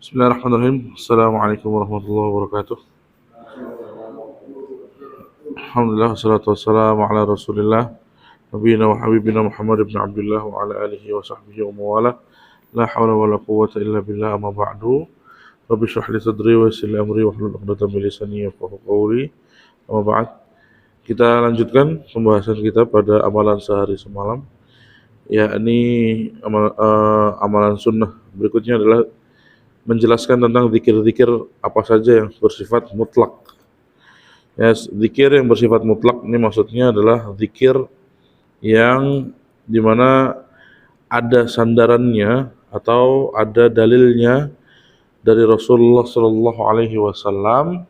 Bismillahirrahmanirrahim. Assalamualaikum warahmatullahi wabarakatuh. Alhamdulillah wassalatu wassalamu ala Rasulillah nabiyina wa habibina Muhammad ibn Abdullah wa ala alihi wa sahbihi wa mawala. La hawla wa la quwwata illa billah, amma ba'du. Rabbi shrah li sadri wa yassir li amri wahlul 'uqdatam min lisani yafqahu qawli. Amma ba'd. Kita lanjutkan pembahasan kita pada amalan sehari semalam, yakni amalan sunnah. Berikutnya adalah menjelaskan tentang zikir-zikir apa saja yang bersifat mutlak. Ya, zikir yang bersifat mutlak ini maksudnya adalah zikir yang dimana ada sandarannya atau ada dalilnya dari Rasulullah Shallallahu Alaihi Wasallam,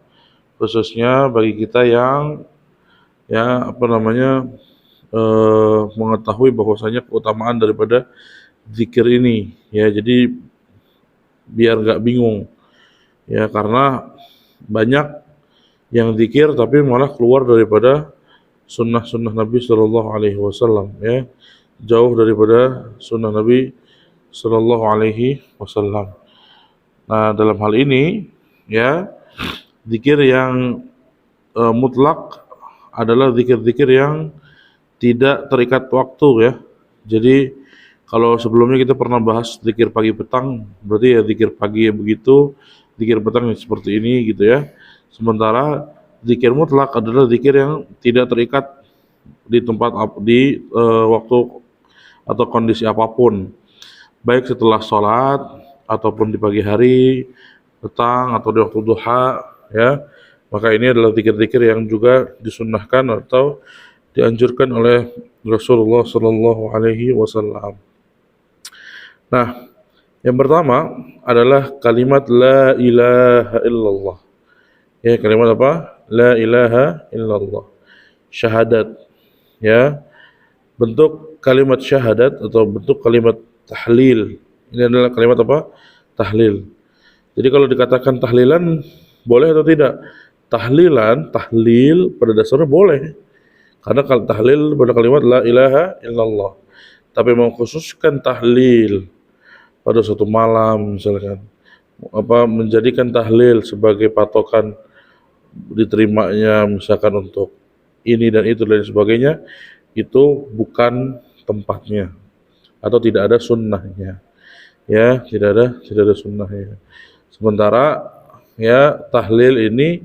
khususnya bagi kita yang mengetahui bahwasanya keutamaan daripada zikir ini. Ya, jadi biar nggak bingung, ya, karena banyak yang zikir tapi malah keluar daripada sunnah-sunnah Nabi Shallallahu Alaihi Wasallam, ya, jauh daripada sunnah Nabi Shallallahu Alaihi Wasallam. Nah, dalam hal ini, ya, zikir yang mutlak adalah zikir-zikir yang tidak terikat waktu, ya. Jadi kalau sebelumnya kita pernah bahas zikir pagi petang, berarti ya zikir pagi ya begitu, zikir petang ya seperti ini gitu, ya. Sementara zikir mutlak adalah zikir yang tidak terikat di waktu atau kondisi apapun, baik setelah sholat ataupun di pagi hari, petang atau di waktu duha, ya. Maka ini adalah zikir-zikir yang juga disunnahkan atau dianjurkan oleh Rasulullah Shallallahu Alaihi Wasallam. Nah, yang pertama adalah kalimat la ilaha illallah. Ya, kalimat apa? La ilaha illallah. Syahadat. Ya. Bentuk kalimat syahadat atau bentuk kalimat tahlil. Ini adalah kalimat apa? Tahlil. Jadi kalau dikatakan tahlilan boleh atau tidak? Tahlil pada dasarnya boleh. Karena kalau tahlil pada kalimat la ilaha illallah. Tapi mengkhususkan tahlil pada suatu malam misalkan, menjadikan tahlil sebagai patokan diterimanya misalkan untuk ini dan itu dan sebagainya, itu bukan tempatnya atau tidak ada sunnahnya, ya, tidak ada sunnahnya. Sementara, ya, tahlil ini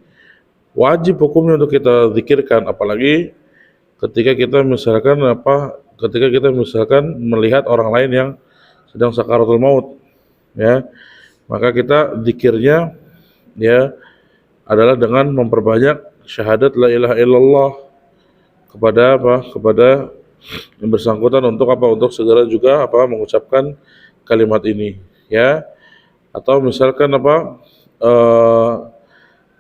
wajib hukumnya untuk kita zikirkan, apalagi ketika kita misalkan melihat orang lain yang sedang sakaratul maut, ya, maka kita zikirnya, ya, adalah dengan memperbanyak syahadat la ilaha illallah kepada yang bersangkutan untuk segera juga mengucapkan kalimat ini, ya. Atau misalkan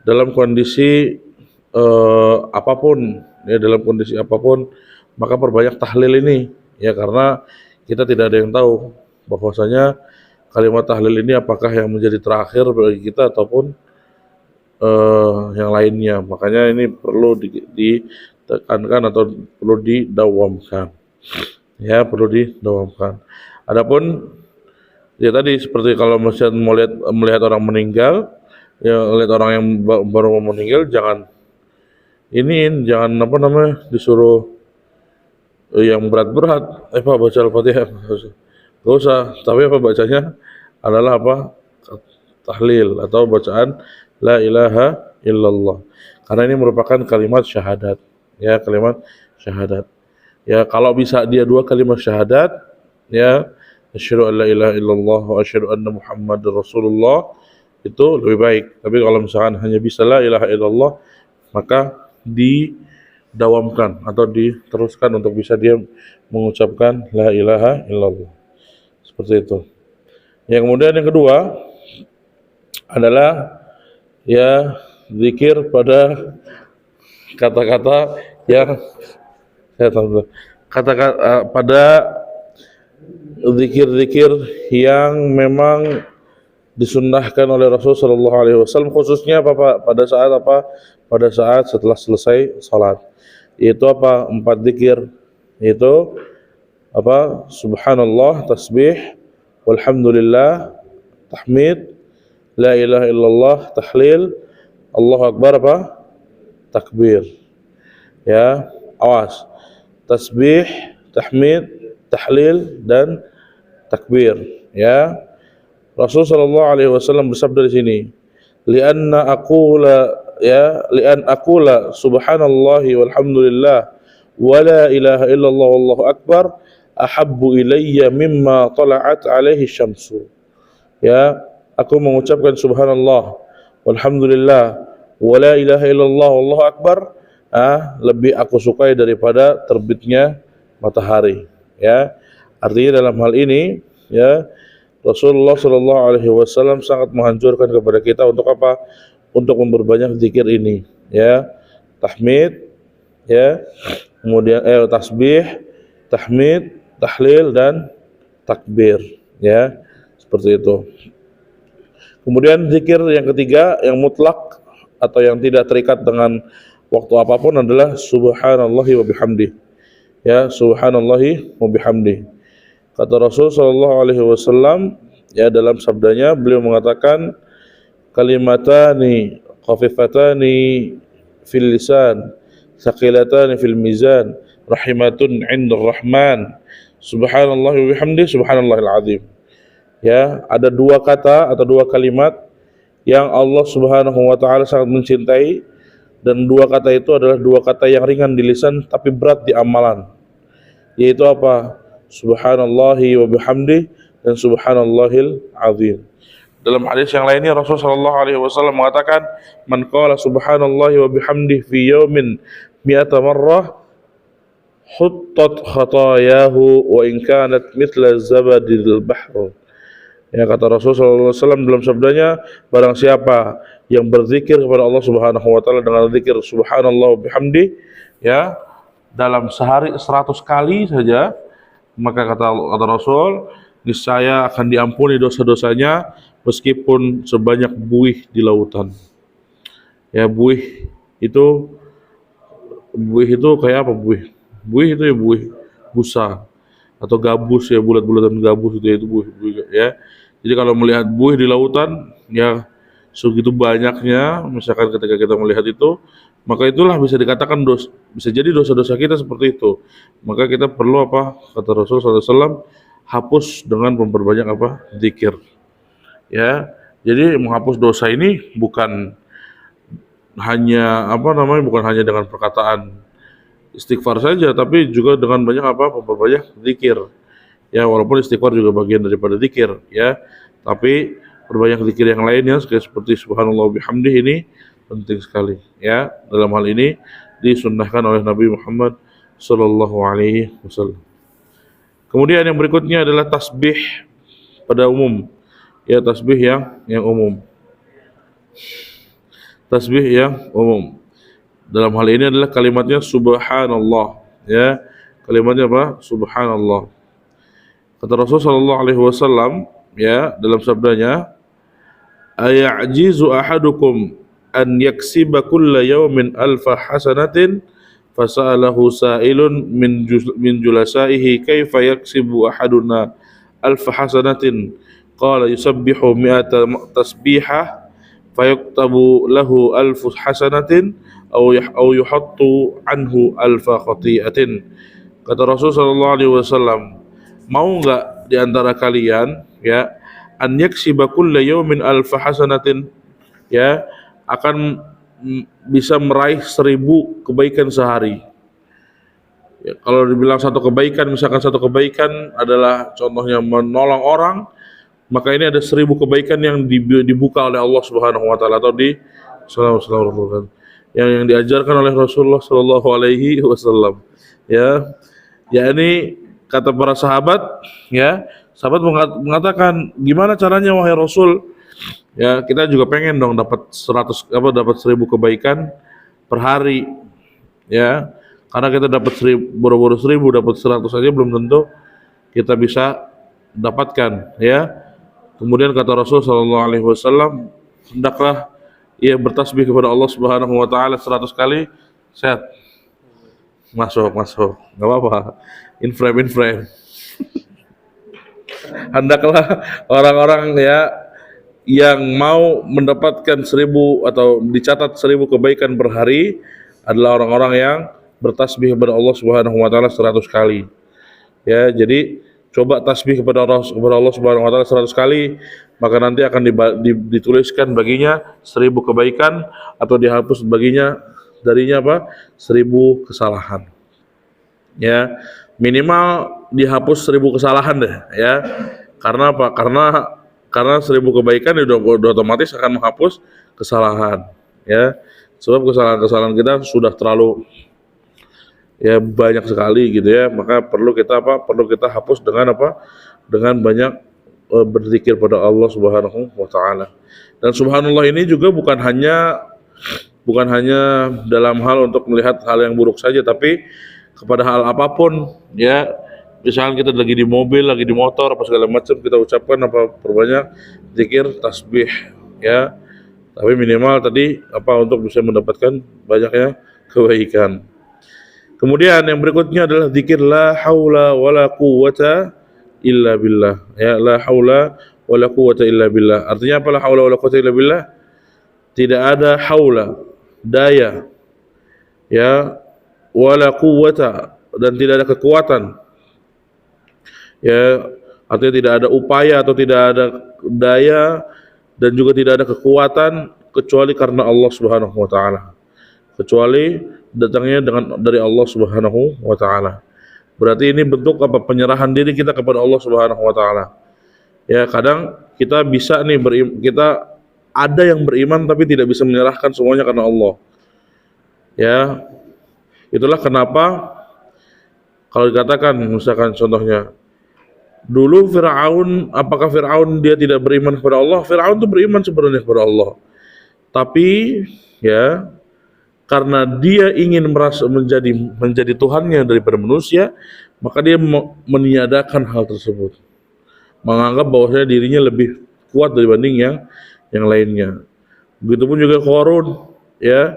dalam kondisi apapun, ya, maka perbanyak tahlil ini, ya, karena kita tidak ada yang tahu bahwasanya kalimat tahlil ini apakah yang menjadi terakhir bagi kita ataupun yang lainnya. Makanya ini perlu ditekankan atau perlu didawamkan, ya, perlu didawamkan. Adapun, ya, tadi seperti kalau melihat orang meninggal, ya, lihat orang yang baru mau meninggal, jangan disuruh yang berat-berat, baca Al-Fatihah. Gak usah, tapi bacanya adalah tahlil atau bacaan la ilaha illallah. Karena ini merupakan kalimat syahadat, ya, kalimat syahadat. Ya, kalau bisa dia dua kalimat syahadat, ya, asyhadu an la ilaha illallah wa asyhadu anna Muhammadar Rasulullah, itu lebih baik. Tapi kalau misalkan hanya bisa la ilaha illallah, maka didawamkan atau diteruskan untuk bisa dia mengucapkan la ilaha illallah. Seperti itu. Yang kemudian yang kedua adalah, ya, zikir pada kata-kata yang pada zikir-zikir yang memang disunnahkan oleh Rasul Shallallahu Alaihi Wasallam, khususnya pada saat setelah selesai salat. Yaitu 4 zikir, yaitu subhanallah, tasbih, walhamdulillah, tahmid, la ilaha illallah tahlil, Allahu akbar apa? Takbir. Ya, awas. Tasbih, tahmid, tahlil dan takbir. Ya. Rasul sallallahu alaihi wasallam bersabda di sini, lian aqula subhanallahi walhamdulillah wa la ilaha illallah wallahu akbar ahabbu ilayya mimma tala'at alaihi syamsu. Ya, aku mengucapkan subhanallah walhamdulillah wa la ilaha illallah wallahu akbar, lebih aku sukai daripada terbitnya matahari. Ya, artinya dalam hal ini, ya, Rasulullah Shallallahu Alaihi Wasallam sangat menghancurkan kepada kita untuk apa? Untuk memperbanyak zikir ini, ya, tahmid, ya, kemudian tasbih, tahmid, tahlil dan takbir, ya, seperti itu. Kemudian zikir yang ketiga yang mutlak atau yang tidak terikat dengan waktu apapun adalah subhanallahi wa bihamdi. Ya, subhanallahi wa bihamdi. Kata Rasul sallallahu alaihi wasallam, ya, dalam sabdanya beliau mengatakan kalimatani khafifatani fil lisan thaqilatani fil mizan rahimatun 'indar rahman subhanallahi wa bihamdi subhanallahil azim. Ya, ada dua kata atau dua kalimat yang Allah Subhanahu wa taala sangat mencintai, dan dua kata itu adalah dua kata yang ringan di lisan tapi berat di amalan. Yaitu apa? Subhanallahi wa bihamdi dan subhanallahil azim. Dalam hadis yang lainnya Rasulullah sallallahu alaihi wasallam mengatakan, "Man qala subhanallahi wa bihamdi fi yawmin mi'ata marrah huttat khatayahu wa in kanat mithla zabadil bahr." Ya, kata Rasulullah SAW dalam sabdanya, barang siapa yang berzikir kepada Allah Subhanahu wa taala dengan zikir subhanallah wa bihamdi, ya, dalam sehari 100 kali saja, maka kata Rasul, niscaya akan diampuni dosa-dosanya meskipun sebanyak buih di lautan. Ya, buih itu kayak apa buih? Buih itu ya buih busa atau gabus, ya, bulat-bulatan gabus itu buih, ya. Jadi kalau melihat buih di lautan, ya, segitu banyaknya, misalkan ketika kita melihat itu, maka itulah bisa dikatakan bisa jadi dosa-dosa kita seperti itu. Maka kita perlu apa? Kata Rasulullah SAW, hapus dengan memperbanyak apa? Zikir. Ya, jadi menghapus dosa ini bukan hanya bukan hanya dengan perkataan istighfar saja, tapi juga dengan banyak memperbanyak zikir. Ya, walaupun istighfar juga bagian daripada zikir, ya, tapi berbanyak zikir yang lainnya seperti subhanallah bihamdih ini penting sekali, ya. Dalam hal ini disunnahkan oleh Nabi Muhammad sallallahu alaihi wasallam. Kemudian yang berikutnya adalah tasbih pada umum. Ya, tasbih yang umum. Tasbih yang umum. Dalam hal ini adalah kalimatnya subhanallah, ya. Kalimatnya apa? Subhanallah. Kata Rasul sallallahu alaihi wasallam, ya, dalam sabdanya, "Aya'jizu ahadukum an yaksiba kulla yawmin alfa hasanatin?" Fasa'alahu sa'ilun min julasaihi kaifa yaksibu ahaduna alfa hasanatin? Qala yusabbihu mi'ata tasbihah fayuktabu lahu alfu hasanatin aw yuhattu anhu alfa khati'atin. Kata Rasul sallallahu alaihi wasallam, mau enggak di antara kalian, ya, an yaksiba kulla yawmin alfa hasanatin, ya, akan bisa meraih 1000 kebaikan sehari. Ya, kalau dibilang satu kebaikan, misalkan satu kebaikan adalah contohnya menolong orang, maka ini ada 1000 kebaikan yang dibuka oleh Allah Subhanahu wa taala atau yang diajarkan oleh Rasulullah sallallahu alaihi wasallam. Ya. Yakni kata para sahabat, ya, sahabat mengatakan, gimana caranya wahai Rasul? Ya, kita juga pengen dong dapat 1000 kebaikan per hari, ya. Karena kita dapat 1000 dapat 100 saja belum tentu kita bisa dapatkan, ya. Kemudian kata Rasul sallallahu alaihi wasallam, hendaklah ia bertasbih kepada Allah Subhanahu wa taala 100 kali. Set. Masuk. Enggak apa-apa. In frame. Hendaklah orang-orang, ya, yang mau mendapatkan 1.000 atau dicatat 1.000 kebaikan per hari adalah orang-orang yang bertasbih kepada Allah Subhanahu wa taala 100 kali. Ya, jadi coba tasbih kepada Allah Subhanahu wa taala 100 kali, maka nanti akan dituliskan baginya 1.000 kebaikan atau dihapus baginya darinya apa? 1.000 kesalahan. Ya, minimal dihapus 1.000 kesalahan deh ya. Karena apa? Karena 1.000 kebaikan udah otomatis akan menghapus kesalahan ya. Sebab kesalahan-kesalahan kita sudah terlalu ya banyak sekali gitu ya, maka perlu kita hapus dengan apa? Dengan banyak berzikir pada Allah Subhanahu wa taala. Dan subhanallah ini juga bukan hanya dalam hal untuk melihat hal yang buruk saja, tapi kepada hal apapun ya. Misalnya kita lagi di mobil, lagi di motor, apa segala macam, kita ucapkan perbanyak zikir, tasbih ya. Tapi minimal tadi untuk bisa mendapatkan banyaknya kebaikan. Kemudian yang berikutnya adalah zikir la haula wala quwwata illa billah. Ya, la haula wala quwwata illa billah. Artinya apa la haula wala quwwata illa billah? Tidak ada haula, daya, ya, wala quwwata, dan tidak ada kekuatan. Ya, artinya tidak ada upaya atau tidak ada daya dan juga tidak ada kekuatan kecuali karena Allah Subhanahu wa taala. Kecuali datangnya dari Allah Subhanahu wa taala. Berarti ini bentuk penyerahan diri kita kepada Allah Subhanahu wa taala. Ya, kadang kita bisa nih kita ada yang beriman tapi tidak bisa menyerahkan semuanya karena Allah. Ya. Itulah kenapa kalau dikatakan misalkan contohnya dulu apakah Fir'aun dia tidak beriman kepada Allah? Fir'aun itu beriman sebenarnya kepada Allah. Tapi ya karena dia ingin merasa menjadi Tuhannya daripada manusia, maka dia meniadakan hal tersebut. Menganggap bahwasanya dirinya lebih kuat dibanding yang lainnya. Begitupun juga Qarun, ya.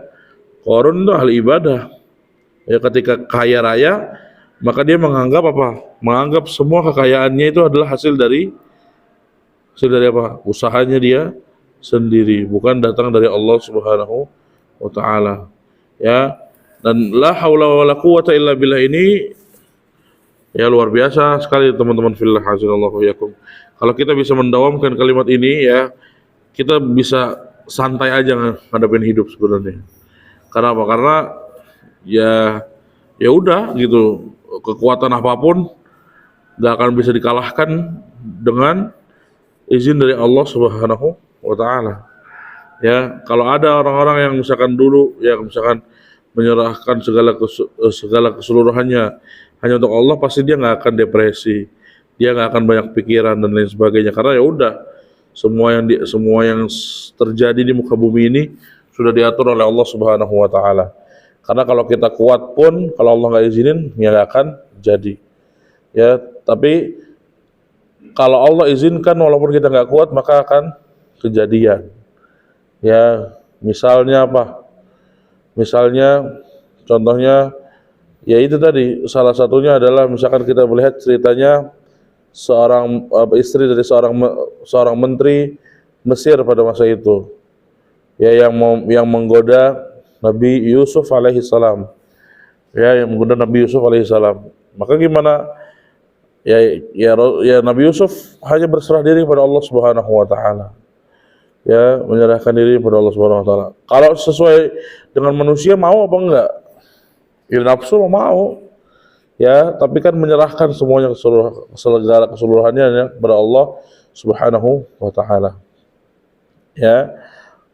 Qarun itu ahli ibadah. Ya, ketika kaya raya, maka dia menganggap Menganggap semua kekayaannya itu adalah hasil dari apa? Usahanya dia sendiri, bukan datang dari Allah Subhanahu wa taala. Ya. Dan la haula wala quwwata illa billah ini ya luar biasa sekali teman-teman fillah hazinallahu yakum. Kalau kita bisa mendawamkan kalimat ini ya, kita bisa santai aja ngadepin hidup sebenarnya. Karena apa? Karena ya udah gitu, kekuatan apapun gak akan bisa dikalahkan dengan izin dari Allah Subhanahu wa taala. Ya, kalau ada orang-orang yang misalkan dulu ya misalkan menyerahkan segala keseluruhannya hanya untuk Allah, pasti dia nggak akan depresi, dia nggak akan banyak pikiran dan lain sebagainya, karena ya udah semua yang terjadi di muka bumi ini sudah diatur oleh Allah Subhanahu wa taala. Karena kalau kita kuat pun kalau Allah nggak izinin ya nggak akan jadi. Ya, tapi kalau Allah izinkan walaupun kita nggak kuat maka akan kejadian. Ya, misalnya apa? Misalnya contohnya ya itu tadi, salah satunya adalah misalkan kita melihat ceritanya seorang istri dari seorang menteri Mesir pada masa itu. Ya, yang menggoda Nabi Yusuf alaihi salam. Ya, yang menggoda Nabi Yusuf alaihi salam. Maka gimana? Ya Nabi Yusuf hanya berserah diri kepada Allah Subhanahu wa taala. Ya, menyerahkan diri kepada Allah Subhanahu wa taala. Kalau sesuai dengan manusia mau apa enggak? Ya nafsu mau. Ya, tapi kan menyerahkan semuanya segala keseluruhannya ya, kepada Allah Subhanahu wa taala. Ya.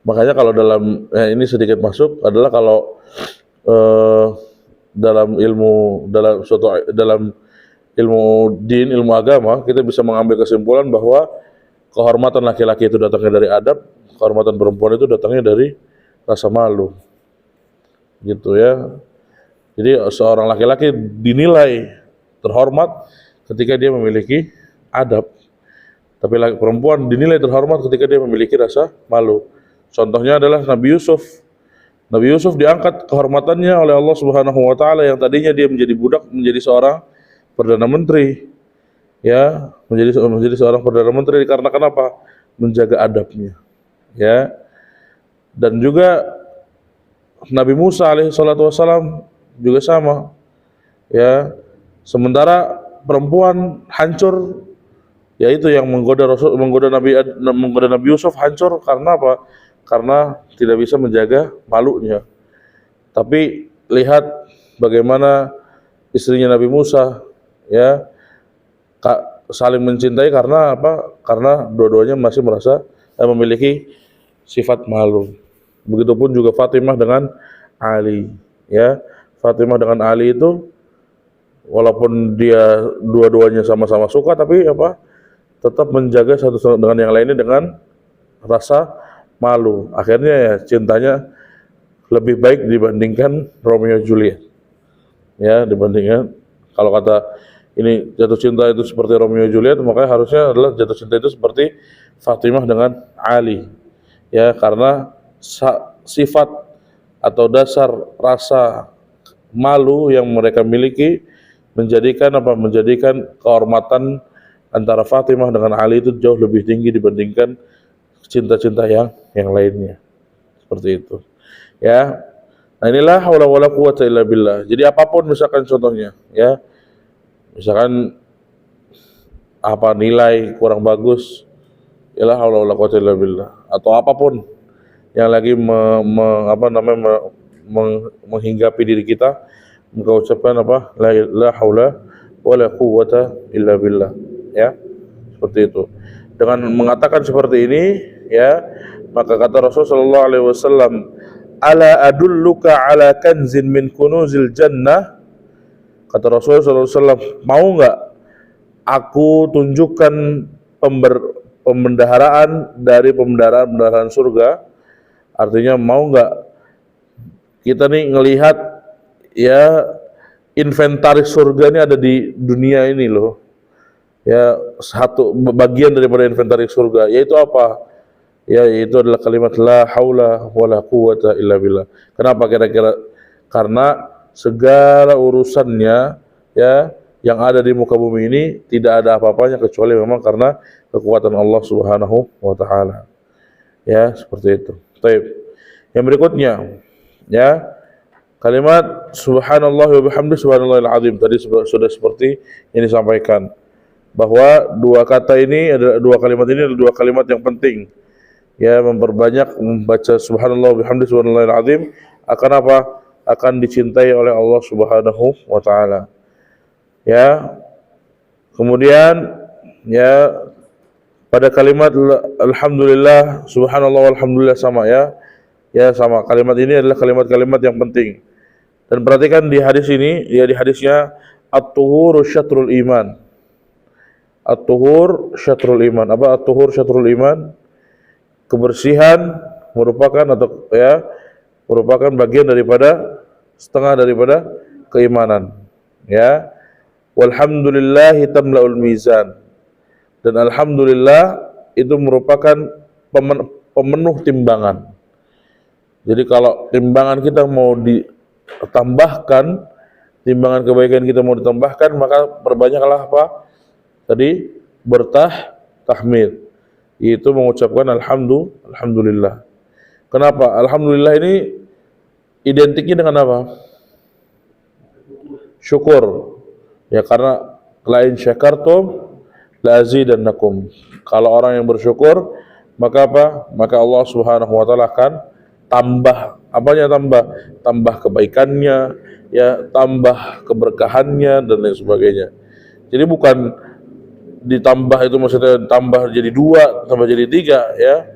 Makanya kalau ini sedikit masuk adalah kalau dalam ilmu din, ilmu agama, kita bisa mengambil kesimpulan bahwa kehormatan laki-laki itu datangnya dari adab, kehormatan perempuan itu datangnya dari rasa malu. Gitu ya. Jadi seorang laki-laki dinilai terhormat ketika dia memiliki adab. Tapi perempuan dinilai terhormat ketika dia memiliki rasa malu. Contohnya adalah Nabi Yusuf. Nabi Yusuf diangkat kehormatannya oleh Allah Subhanahu wa taala, yang tadinya dia menjadi budak menjadi seorang perdana menteri. Ya, menjadi seorang perdana menteri karena kenapa? menjaga adabnya, ya. Dan juga Nabi Musa alaihi salatu wassalam juga sama, ya. Sementara perempuan hancur, yaitu yang menggoda Nabi Yusuf hancur karena apa? Karena tidak bisa menjaga malunya. Tapi lihat bagaimana istrinya Nabi Musa, ya, saling mencintai karena apa? Karena dua-duanya masih merasa memiliki sifat malu. Begitupun juga Fatimah dengan Ali, ya. Fatimah dengan Ali itu walaupun dia dua-duanya sama-sama suka, tapi apa? Tetap menjaga satu dengan yang lainnya dengan rasa malu. Akhirnya ya cintanya lebih baik dibandingkan Romeo Juliet. Ya, dibandingkan kalau kata ini jatuh cinta itu seperti Romeo Juliet, makanya harusnya adalah jatuh cinta itu seperti Fatimah dengan Ali. Ya, karena sifat atau dasar rasa malu yang mereka miliki menjadikan kehormatan antara Fatimah dengan Ali itu jauh lebih tinggi dibandingkan cinta-cinta yang lainnya. Seperti itu. Ya. Nah, inilah haula wala quwata illa billah. Jadi apapun misalkan contohnya, ya. Misalkan apa nilai kurang bagus, ialah haula wala quwata illa billah, atau apapun yang lagi menghinggapi diri kita, maka ucapkan apa? La haula wala quwata illa billah, ya. Seperti itu. Dengan mengatakan seperti ini, ya, maka kata Rasulullah sallallahu alaihi wasallam, ala adulluka ala kanzin min kunuzil jannah. Kata Rasulullah sallallahu alaihi wasallam, mau enggak aku tunjukkan pembendaharaan dari pembendaharaan surga? Artinya mau enggak kita nih ngelihat, ya, inventaris surga ini ada di dunia ini loh. Ya, satu bagian daripada inventaris surga, yaitu apa? Ya, yaitu adalah kalimat la haula wala quwata illa billah. Kenapa kira-kira? Karena segala urusannya, ya, yang ada di muka bumi ini tidak ada apa-apanya kecuali memang karena kekuatan Allah Subhanahu wa taala. Ya, seperti itu. Baik. Yang berikutnya, ya, kalimat subhanallah wa bihamdihi subhanallahil azim tadi sudah seperti yang disampaikan bahwa dua kalimat ini adalah dua kalimat yang penting. Ya, memperbanyak membaca subhanallah wa bihamdihi subhanallahil azim akan apa? Akan dicintai oleh Allah Subhanahu wa taala. Ya. Kemudian, ya, pada kalimat alhamdulillah subhanallah walhamdulillah sama, ya. Ya, sama. Kalimat ini adalah kalimat-kalimat yang penting. Dan perhatikan di hadis ini, ya, di hadisnya at-tuhur syatrul iman. At-tuhur syatrul iman. Apa at-tuhur syatrul iman? Kebersihan merupakan bagian daripada setengah daripada keimanan, ya. Walhamdulillahi tamla'ul mizan. Dan alhamdulillah itu merupakan pemenuh timbangan. Jadi kalau timbangan kita mau ditambahkan, timbangan kebaikan kita mau ditambahkan, maka perbanyaklah apa? Tadi tahmid. Itu mengucapkan alhamdulillah. Kenapa? Alhamdulillah ini identiknya dengan apa? Syukur. Ya, karena lain syakartum la azidannakum. Kalau orang yang bersyukur, maka apa? Maka Allah Subhanahu wa taala akan tambah. Apanya tambah? Tambah kebaikannya, ya, tambah keberkahannya dan lain sebagainya. Jadi bukan ditambah itu maksudnya tambah jadi 2, tambah jadi 3, ya.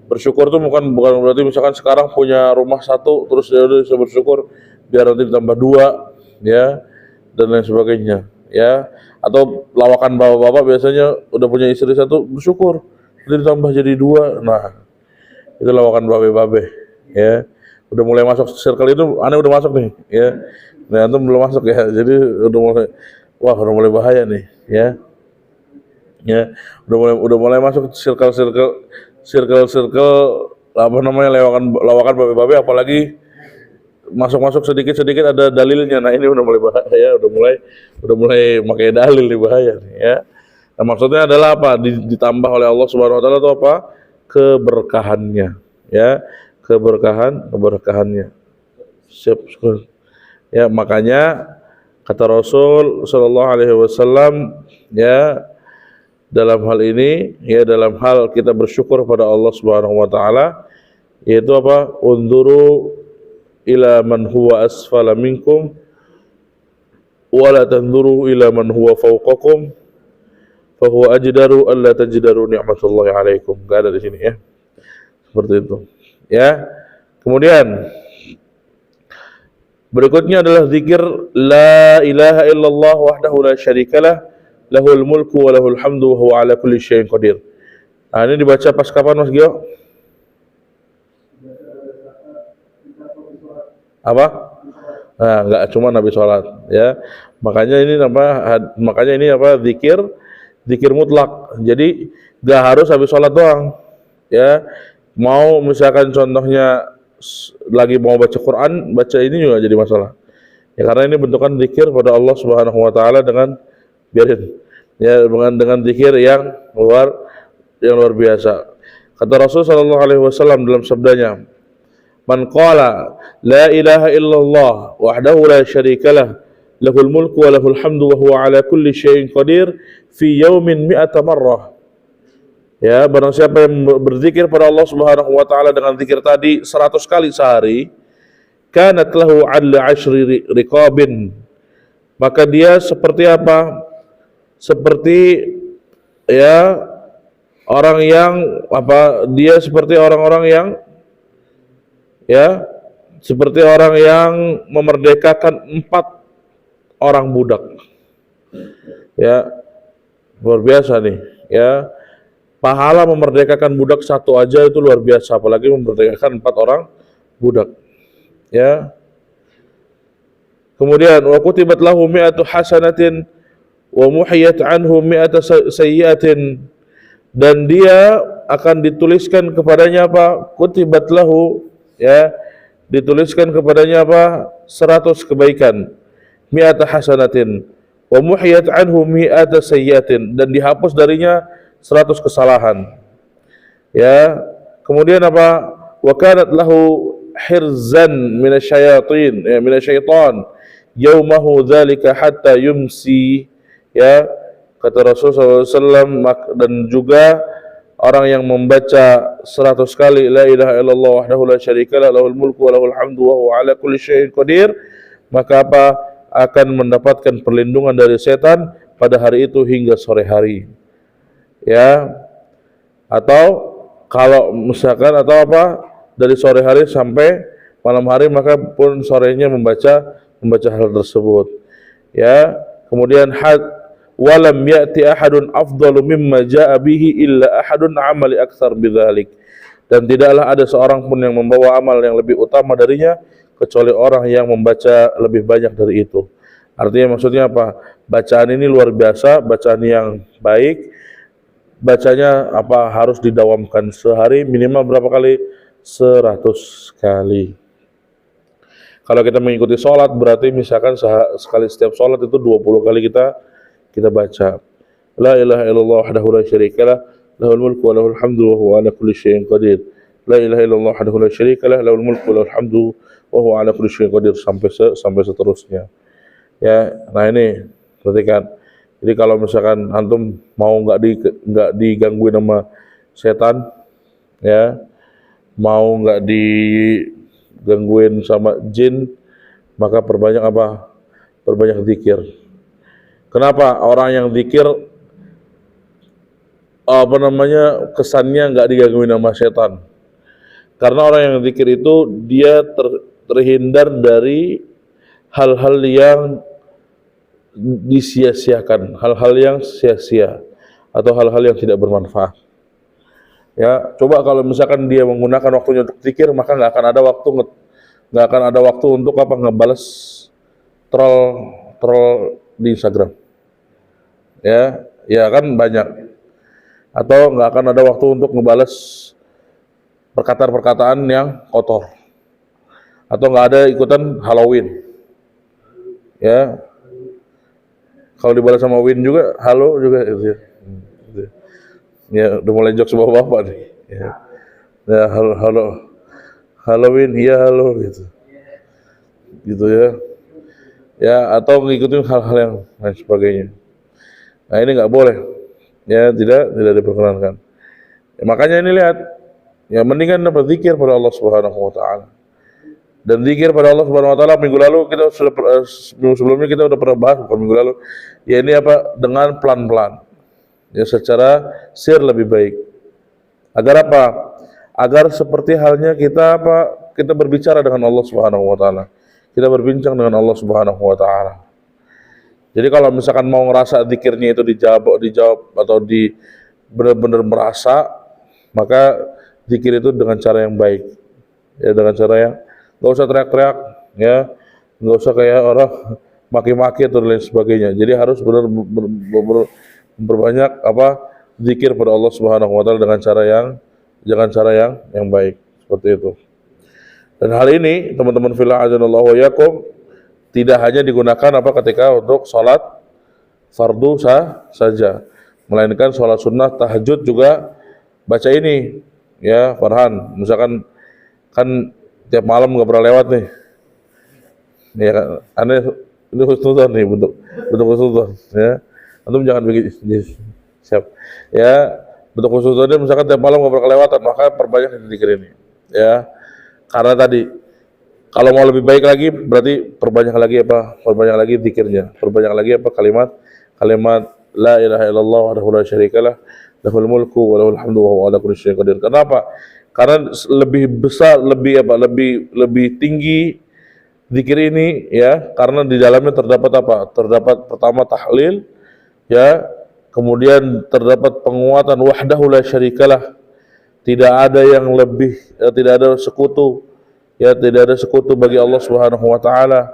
Bersyukur itu bukan berarti misalkan sekarang punya rumah 1 terus ya udah bisa bersyukur biar nanti ditambah 2, ya, dan lain sebagainya, ya. Atau lawakan bapak-bapak biasanya udah punya istri 1 bersyukur nanti ditambah jadi 2. Nah, itu lawakan babe-babe, ya. Udah mulai masuk circle itu, aneh udah masuk nih, ya. Nah, antum belum masuk, ya. Jadi udah mulai bahaya nih, ya. Ya, udah mulai masuk circle apa namanya, lawakan babe-babe, apalagi masuk sedikit ada dalilnya. Nah, ini udah mulai bahaya, udah mulai pakai dalil nih, bahaya nih, ya. Nah, maksudnya adalah apa? Ditambah oleh Allah Subhanahu wa taala itu apa? Keberkahannya, ya. Keberkahannya. Siap. Ya, makanya kata Rasul sallallahu alaihi wasallam, ya, dalam hal ini, ya, dalam hal kita bersyukur pada Allah Subhanahu wa taala, yaitu apa? Unzuru ila man huwa asfala minkum wa la tanzuru ila man huwa fawqakum fa huwa ajdaru alla tajdaru ni'matullahi alaikum. Enggak ada di sini, ya. Seperti itu. Ya. Kemudian berikutnya adalah zikir la ilaha illallah wahdahu la syarikalah lahul mulku wa lahul hamdu wa huwa ala kulli syai'in qadir. Nah, ini dibaca pas kapan, Mas Gio? Apa? Nah, enggak cuma habis sholat, ya. Makanya ini apa? Zikir mutlak. Jadi enggak harus habis sholat doang, ya. Mau misalkan contohnya lagi mau baca Quran, baca ini juga jadi masalah. Ya, karena ini bentukan zikir pada Allah Subhanahu wa taala dengan dengan zikir yang luar biasa. Kata Rasul sallallahu alaihi wasallam dalam sabdanya, "Man qala la ilaha illallah wahdahu la syarikalah lahul mulku wa lahul hamdu wa huwa ala kulli syai'in qadir fi yaumin mi'ata marrah." Ya, barang siapa yang berzikir pada Allah Subhanahu wa taala dengan zikir tadi 100 kali sehari, kanat lahu 'adla 'ashri riqabin. Maka dia seperti apa? Seperti, ya, orang yang apa? Dia seperti orang-orang yang, ya, seperti orang yang memerdekakan 4 orang budak. Ya, luar biasa nih, ya. Pahala memerdekakan budak satu aja itu luar biasa, apalagi memerdekakan 4 orang budak. Ya. Kemudian wa kutibat lahu mi'atu hasanatin wa muhiyat anhu mi'ata sayyi'atin, dan dia akan dituliskan kepadanya apa? Kutibat lahu, ya, dituliskan kepadanya apa? 100 kebaikan. Mi'ata hasanatin wa muhiyat anhu mi'ata sayyi'atin, dan dihapus darinya 100 kesalahan. Ya, kemudian apa? Wa kanat lahu hirzan minasyayatin, ya, minasyaitan yaumahu dzalika hatta yumsi. Ya, kata Rasulullah SAW, dan juga orang yang membaca 100 kali la ilaha illallah wahdahu la syarikalah lahul mulku wa lahul hamdu wa huwa ala kulli syai'in qadir, maka apa? Akan mendapatkan perlindungan dari setan pada hari itu hingga sore hari. Ya, atau kalau misalkan atau apa, dari sore hari sampai malam hari, maka pun sorenya membaca hal tersebut. Ya, kemudian walam ya'ti ahadun afdalu mimma ja'a bihi illa ahadun amali aktsar bidzalik, dan tidaklah ada seorang pun yang membawa amal yang lebih utama darinya kecuali orang yang membaca lebih banyak dari itu. Artinya maksudnya apa? Bacaan ini luar biasa, bacaan yang baik. Bacanya apa? Harus didawamkan sehari minimal berapa kali? 100 kali. Kalau kita mengikuti sholat, berarti misalkan sekali setiap sholat itu 20 kali kita baca la ilaha illallah wahdahu la syarikalah lahul mulku wa lahul hamdu wa huwa ala kulli syai'in qadir. La ilaha illallah wahdahu la syarikalah lahul mulku wa lahul hamdu wa huwa ala kulli syai'in qadir, sampai seterusnya. Ya, nah ini perhatikan. Jadi kalau misalkan antum mau nggak digangguin sama setan, ya, mau nggak digangguin sama jin, maka perbanyak apa? Perbanyak zikir. Kenapa orang yang zikir kesannya nggak digangguin sama setan? Karena orang yang zikir itu dia terhindar dari hal-hal yang disia-siakan, hal-hal yang sia-sia atau hal-hal yang tidak bermanfaat. Ya, coba kalau misalkan dia menggunakan waktunya untuk zikir, maka nggak akan ada waktu untuk apa? Ngebales troll di Instagram. Ya kan banyak. Atau nggak akan ada waktu untuk ngebales perkataan-perkataan yang kotor. Atau nggak ada ikutan Halloween. Ya. Kalau dibalas sama Win juga, halo juga gitu. Ya, udah mulai jokes bapak-bapak nih. Ya, ya Halloween, iya halo gitu. Gitu ya. Ya, atau ngikutin hal-hal yang lain sebagainya. Nah, ini nggak boleh. Ya, tidak diperkenankan. Ya, makanya ini lihat, ya mendingan berzikir pada Allah Subhanahu wa taala. Dan zikir pada Allah Subhanahu wa taala minggu lalu kita sudah sebelumnya kita sudah pernah bahas minggu lalu. Ya ini apa? Dengan pelan-pelan. Ya secara sir lebih baik. Agar apa? Agar seperti halnya kita apa? Kita berbicara dengan Allah Subhanahu wa taala. Kita berbincang dengan Allah Subhanahu wa taala. Jadi kalau misalkan mau ngerasa zikirnya itu dijawab atau di benar-benar merasa, maka zikir itu dengan cara yang baik. Ya dengan cara yang nggak usah teriak-teriak, ya nggak usah kayak orang maki-maki atau lain sebagainya. Jadi harus benar-benar memperbanyak apa zikir pada Allah Subhanahu wa taala dengan cara yang baik seperti itu. Dan hal ini teman-teman fillah azanallahu wa yakum tidak hanya digunakan apa ketika untuk sholat fardu saja, melainkan sholat sunnah tahajud juga baca ini ya Farhan. Misalkan kan tiap malam nggak pernah lewat nih, ya kan? Aneh ini husnudzon nih bentuk husnudzon ya. Antum jangan bikin siap ya, bentuk husnudzonnya misalkan tiap malam nggak pernah kelewatan, maka perbanyak zikir ini ya. Karena tadi kalau mau lebih baik lagi berarti perbanyak lagi zikirnya, perbanyak lagi apa kalimat la ilaha illallah wahdahu la syarikalah lahul mulku wa lahul hamdu wa huwa ala kulli syai'in qadir. Kenapa? Karena lebih besar, lebih tinggi zikir ini ya, karena di dalamnya terdapat apa? Terdapat pertama tahlil ya, kemudian terdapat penguatan wahdahu la syarikalah. Tidak ada yang lebih, tidak ada sekutu. Ya, tidak ada sekutu bagi Allah Subhanahu wa taala.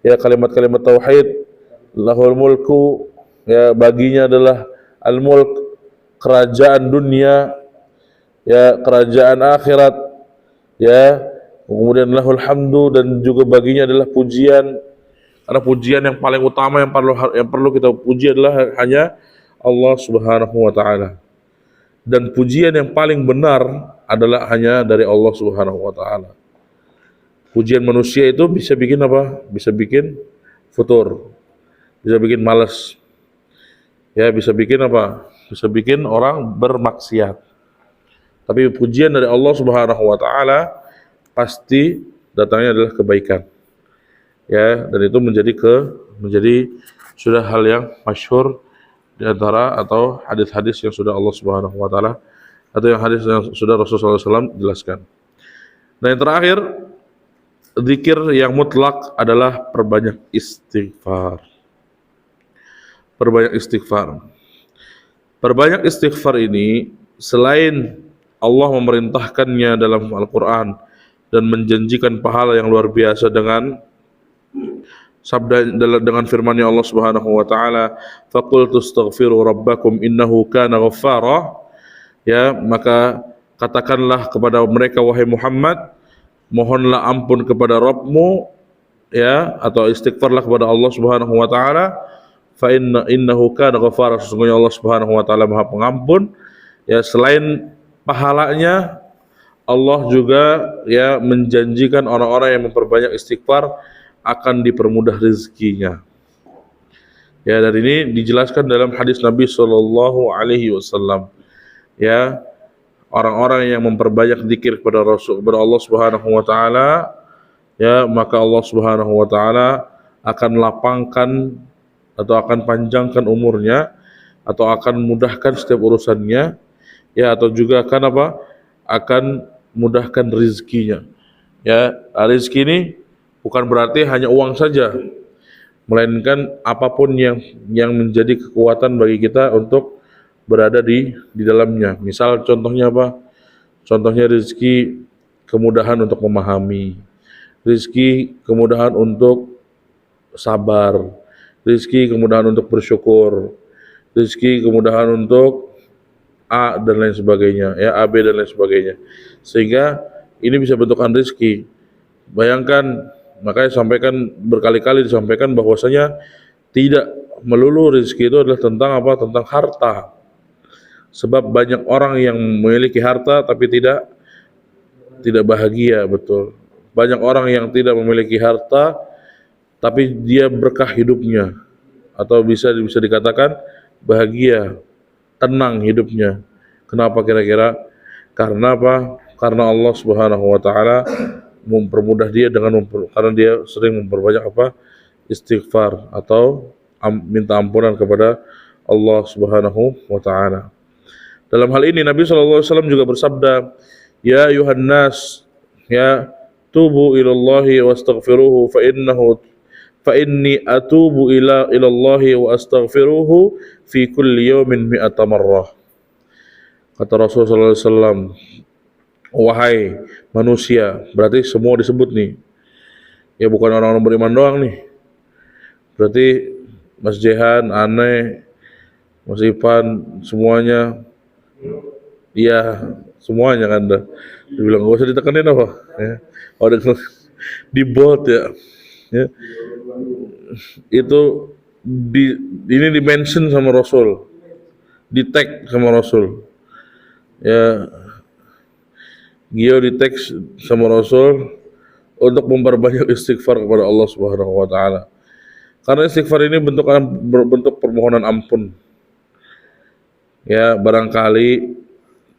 Ya, kalimat-kalimat tauhid, lahul mulku, ya baginya adalah al-mulk, kerajaan dunia, ya kerajaan akhirat, ya. Kemudian lahul hamdu, dan juga baginya adalah pujian. Karena pujian yang paling utama yang perlu kita puji adalah hanya Allah Subhanahu wa taala. Dan pujian yang paling benar adalah hanya dari Allah Subhanahu wa taala. Pujian manusia itu bisa bikin apa? Bisa bikin futur, bisa bikin malas, ya bisa bikin apa? Bisa bikin orang bermaksiat. Tapi pujian dari Allah Subhanahu wa taala pasti datangnya adalah kebaikan. Ya, dan itu menjadi sudah hal yang masyhur di antara atau hadis-hadis yang sudah Allah Subhanahu wa taala atau yang hadis yang sudah Rasulullah SAW jelaskan. Nah, yang terakhir, zikir yang mutlak adalah perbanyak istighfar. Perbanyak istighfar. Perbanyak istighfar ini selain Allah memerintahkannya dalam Al-Quran dan menjanjikan pahala yang luar biasa dengan dengan firman-Nya Allah Subhanahu wa taala, faqultu astaghfiru rabbakum innahu kana ghaffara. Ya, maka katakanlah kepada mereka wahai Muhammad, mohonlah ampun kepada Rabbmu, ya, atau istighfarlah kepada Allah Subhanahu wa taala, fa innahu kana ghaffara, sesungguhnya Allah Subhanahu wa taala Maha Pengampun. Ya, selain pahalanya, Allah juga ya menjanjikan orang-orang yang memperbanyak istighfar akan dipermudah rezekinya. Ya, dan ini dijelaskan dalam hadis Nabi Shallallahu Alaihi Wasallam. Ya, orang-orang yang memperbanyak zikir kepada Allah Subhanahu Wa Taala, ya maka Allah Subhanahu Wa Taala akan lapangkan atau akan panjangkan umurnya, atau akan mudahkan setiap urusannya, ya atau juga akan apa? Akan mudahkan rezekinya. Ya, rezeki ini bukan berarti hanya uang saja, melainkan apapun yang menjadi kekuatan bagi kita untuk berada di dalamnya. Misal contohnya apa? Contohnya rezeki kemudahan untuk memahami, rezeki kemudahan untuk sabar, rezeki kemudahan untuk bersyukur, rezeki kemudahan untuk A dan lain sebagainya, ya A, B dan lain sebagainya. Sehingga ini bisa bentukan rezeki. Bayangkan, makanya berkali-kali disampaikan bahwasanya tidak melulu rezeki itu adalah tentang apa? Tentang harta. Sebab banyak orang yang memiliki harta tapi tidak bahagia, betul. Banyak orang yang tidak memiliki harta tapi dia berkah hidupnya, atau bisa dikatakan bahagia, tenang hidupnya. Kenapa kira-kira? Karena apa? Karena Allah Subhanahu wa taala mempermudah dia karena dia sering memperbanyak apa? Istighfar atau minta ampunan kepada Allah Subhanahu wa taala. Dalam hal ini Nabi sallallahu alaihi wasallam juga bersabda, "Ya ayuhan nas, ya tubu ilallahi wastaghfiruhu fa inni atubu ilallahi wa astaghfiruhu fi kulli yawmin mi'ata marrah." Kata Rasulullah sallallahu alaihi wasallam, wahai manusia, berarti semua disebut nih. Ya bukan orang-orang beriman doang nih. Berarti Mas Jehan, Ane, Mas Ipan, semuanya, iya semuanya kan dah. Dibilang gak usah ditekenin apa, ya. Oh, di bold ya. Ya. Itu ini di mention sama Rasul, di tag sama Rasul. Ya, Gio di tag sama Rasul untuk memperbanyak istighfar kepada Allah Subhanahu wa taala. Karena istighfar ini bentuk permohonan ampun. Ya, barangkali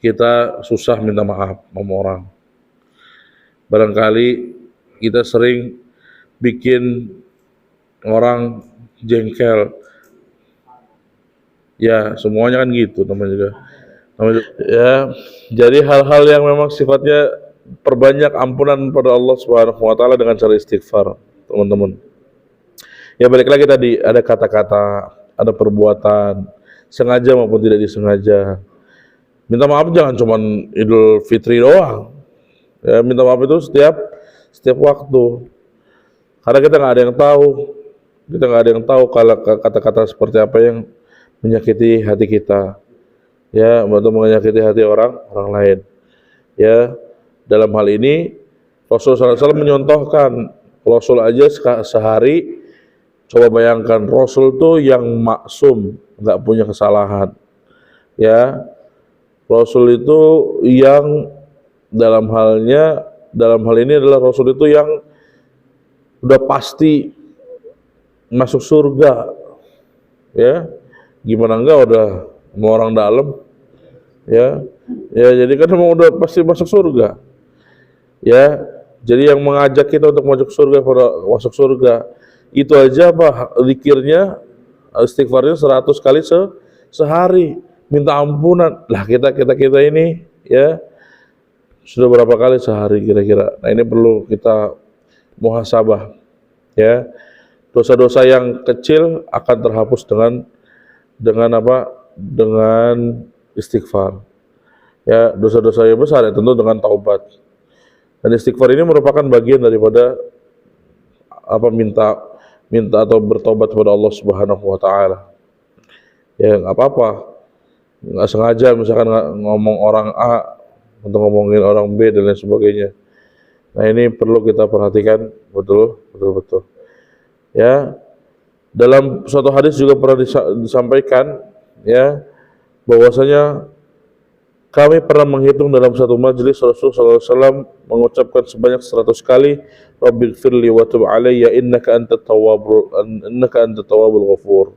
kita susah minta maaf sama orang. Barangkali kita sering bikin orang jengkel. Ya, semuanya kan gitu namanya juga. Ya, jadi hal-hal yang memang sifatnya perbanyak ampunan pada Allah Subhanahu wa taala dengan cara istighfar, teman-teman. Ya, balik lagi tadi, ada kata-kata, ada perbuatan, sengaja maupun tidak disengaja. Minta maaf jangan cuma Idul Fitri doang. Ya, minta maaf itu setiap waktu. Karena kita nggak ada yang tahu. Kita nggak ada yang tahu kalau kata-kata seperti apa yang menyakiti hati kita. Ya, atau menyakiti hati orang lain. Ya, dalam hal ini Rasulullah SAW menyontohkan, Rasul aja sehari, coba bayangkan Rasul tuh yang maksum, nggak punya kesalahan. Ya, Rasul itu yang dalam hal ini adalah Rasul itu yang udah pasti masuk surga. Ya, gimana enggak udah mau orang dalam. Ya, jadi kan memang udah pasti masuk surga. Ya, jadi yang mengajak kita untuk masuk surga itu aja apa? Zikirnya, istighfarnya 100 kali sehari, minta ampunan. Lah kita ini ya sudah berapa kali sehari kira-kira. Nah, ini perlu kita muhasabah. Ya, dosa-dosa yang kecil akan terhapus dengan apa? Dengan istighfar. Ya, dosa-dosa yang besar ya tentu dengan taubat. Dan istighfar ini merupakan bagian daripada apa minta atau bertobat kepada Allah Subhanahu wa taala. Ya, enggak apa-apa. Enggak sengaja misalkan ngomong orang A atau ngomongin orang B dan lain sebagainya. Nah, ini perlu kita perhatikan betul. Ya, dalam suatu hadis juga pernah disampaikan ya bahwasanya kami pernah menghitung dalam satu majelis Rasulullah SAW mengucapkan sebanyak 100 kali Rabbighfirli wa tub alayya innaka antat tawwabul ghafur.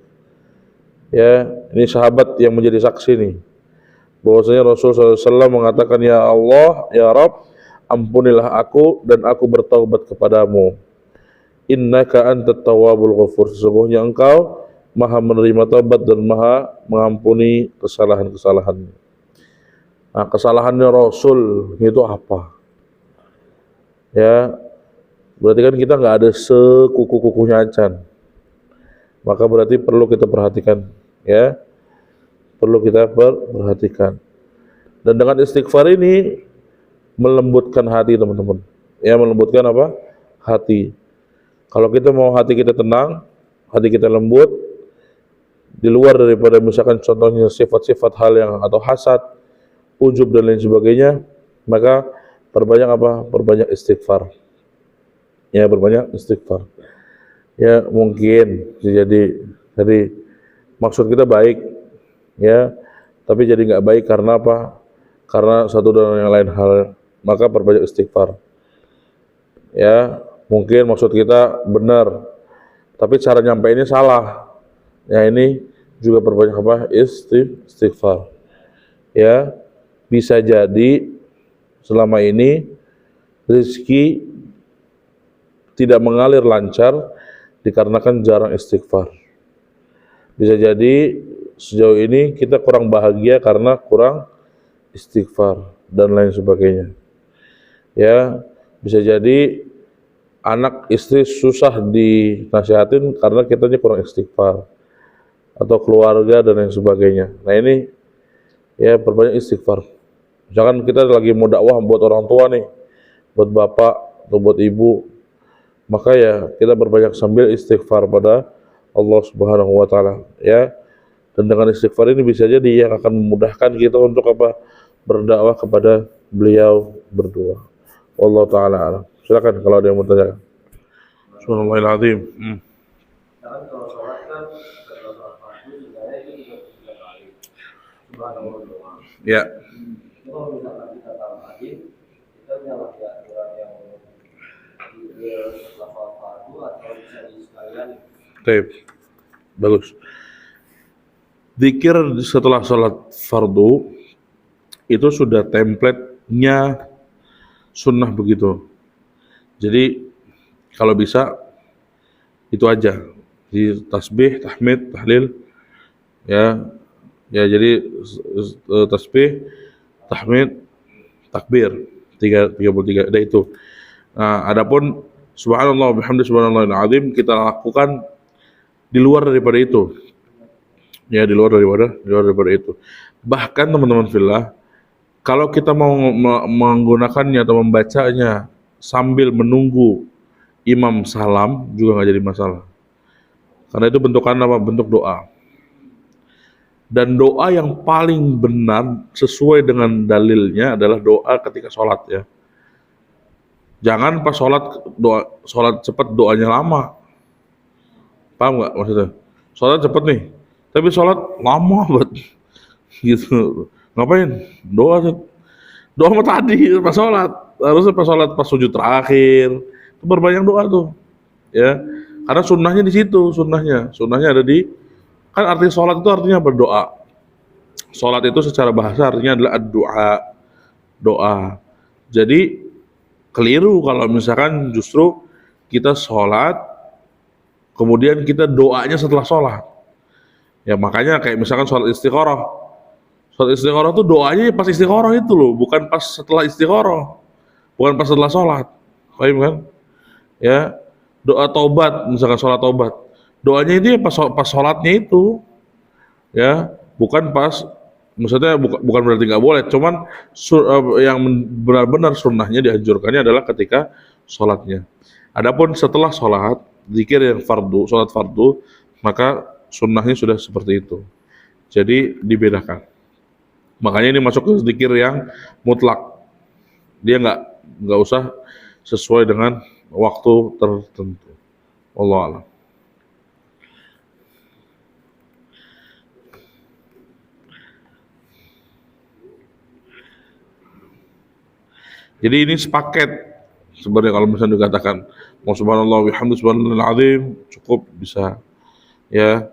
Ya, ini sahabat yang menjadi saksi nih bahwasanya Rasulullah SAW mengatakan, ya Allah, ya Rabb, ampunilah aku dan aku bertaubat kepadamu. Innaka antat tawwabul ghafur. Sesungguhnya engkau maha menerima taubat dan maha mengampuni kesalahan-kesalahan. Nah, kesalahannya Rasul itu apa? Ya, berarti kan kita nggak ada sekuku-kukunya acan. Maka berarti perlu kita perhatikan, ya. Perlu kita perhatikan. Dan dengan istighfar ini melembutkan hati, teman-teman. Ya, melembutkan apa? Hati. Kalau kita mau hati kita tenang, hati kita lembut, di luar daripada misalkan contohnya sifat-sifat hal yang atau hasad, ujub dan lain sebagainya, maka perbanyak apa? Perbanyak istighfar. Ya, perbanyak istighfar. Ya, mungkin jadi maksud kita baik, ya, tapi jadi nggak baik karena apa? Karena satu dan yang lain hal, maka perbanyak istighfar. Ya, mungkin maksud kita benar, tapi cara nyampeinnya salah. Ya ini juga perbanyak apa? Istighfar. Ya, bisa jadi selama ini rezeki tidak mengalir lancar dikarenakan jarang istighfar. Bisa jadi sejauh ini kita kurang bahagia karena kurang istighfar dan lain sebagainya. Ya, bisa jadi anak istri susah dinasihatin karena kitanya kurang istighfar, atau keluarga dan lain sebagainya. Nah ini ya perbanyak istighfar. Misalkan kita lagi mau dakwah buat orang tua nih, buat bapak atau buat ibu, maka ya kita berbanyak sambil istighfar pada Allah Subhanahu wa taala, ya. Dan dengan istighfar ini bisa jadi yang akan memudahkan kita untuk apa? Berdakwah kepada beliau berdua. Wallahu taala alam. Silakan kalau ada yang mau tanya. Subhanallahilazim. Sekarang kalau sholat kan setelah sholat fardu sebenarnya itu juga 3 kali. Subhanallah doang. Ya. Itu kalau misalkan kita tambahin, kita menyalahi aturan yang setelah sholat fardu atau bisa di sekalian. Baik. Bagus. Zikir setelah sholat fardu itu sudah template-nya sunnah begitu. Jadi kalau bisa itu aja, di tasbih, tahmid, tahlil, ya, ya jadi tasbih, tahmid, takbir, 33, ada itu. Nah, adapun subhanallah bihamdi subhanallahil azim kita lakukan di luar daripada itu. Ya, di luar daripada itu. Bahkan teman-teman fillah, kalau kita mau menggunakannya atau membacanya sambil menunggu imam salam juga nggak jadi masalah. Karena itu bentukan apa? Bentuk doa. Dan doa yang paling benar sesuai dengan dalilnya adalah doa ketika sholat, ya. Jangan pas sholat cepat doanya lama. Paham nggak maksudnya? Sholat cepat nih, tapi sholat lama banget. Gitu. Ngapain? Doa mah tadi pas sholat. Harusnya pas sholat pas sujud terakhir. Itu berbanyak doa tuh. Ya. Karena sunnahnya di situ, sunnahnya ada di, kan arti sholat itu artinya berdoa. Sholat itu secara bahasa artinya adalah doa, doa. Jadi keliru kalau misalkan justru kita sholat, kemudian kita doanya setelah sholat. Ya makanya kayak misalkan sholat istikharah. Sholat istikharah itu doanya pas istikharah itu loh, bukan pas setelah istikharah, bukan pas setelah sholat. Paham kan? Ya, doa taubat, misalkan sholat taubat, doanya itu ya pas sholatnya itu, ya, bukan pas, maksudnya bukan berarti nggak boleh, cuman yang benar-benar sunnahnya dianjurkannya adalah ketika sholatnya. Adapun setelah sholat, zikir yang fardu, sholat fardu, maka sunnahnya sudah seperti itu. Jadi dibedakan. Makanya ini masuk ke zikir yang mutlak. Dia nggak usah sesuai dengan waktu tertentu. Wallahu a'lam. Jadi ini sepaket sebenarnya kalau misalnya dikatakan mau subhanallah bihamdi subhanallahil azim cukup bisa, ya.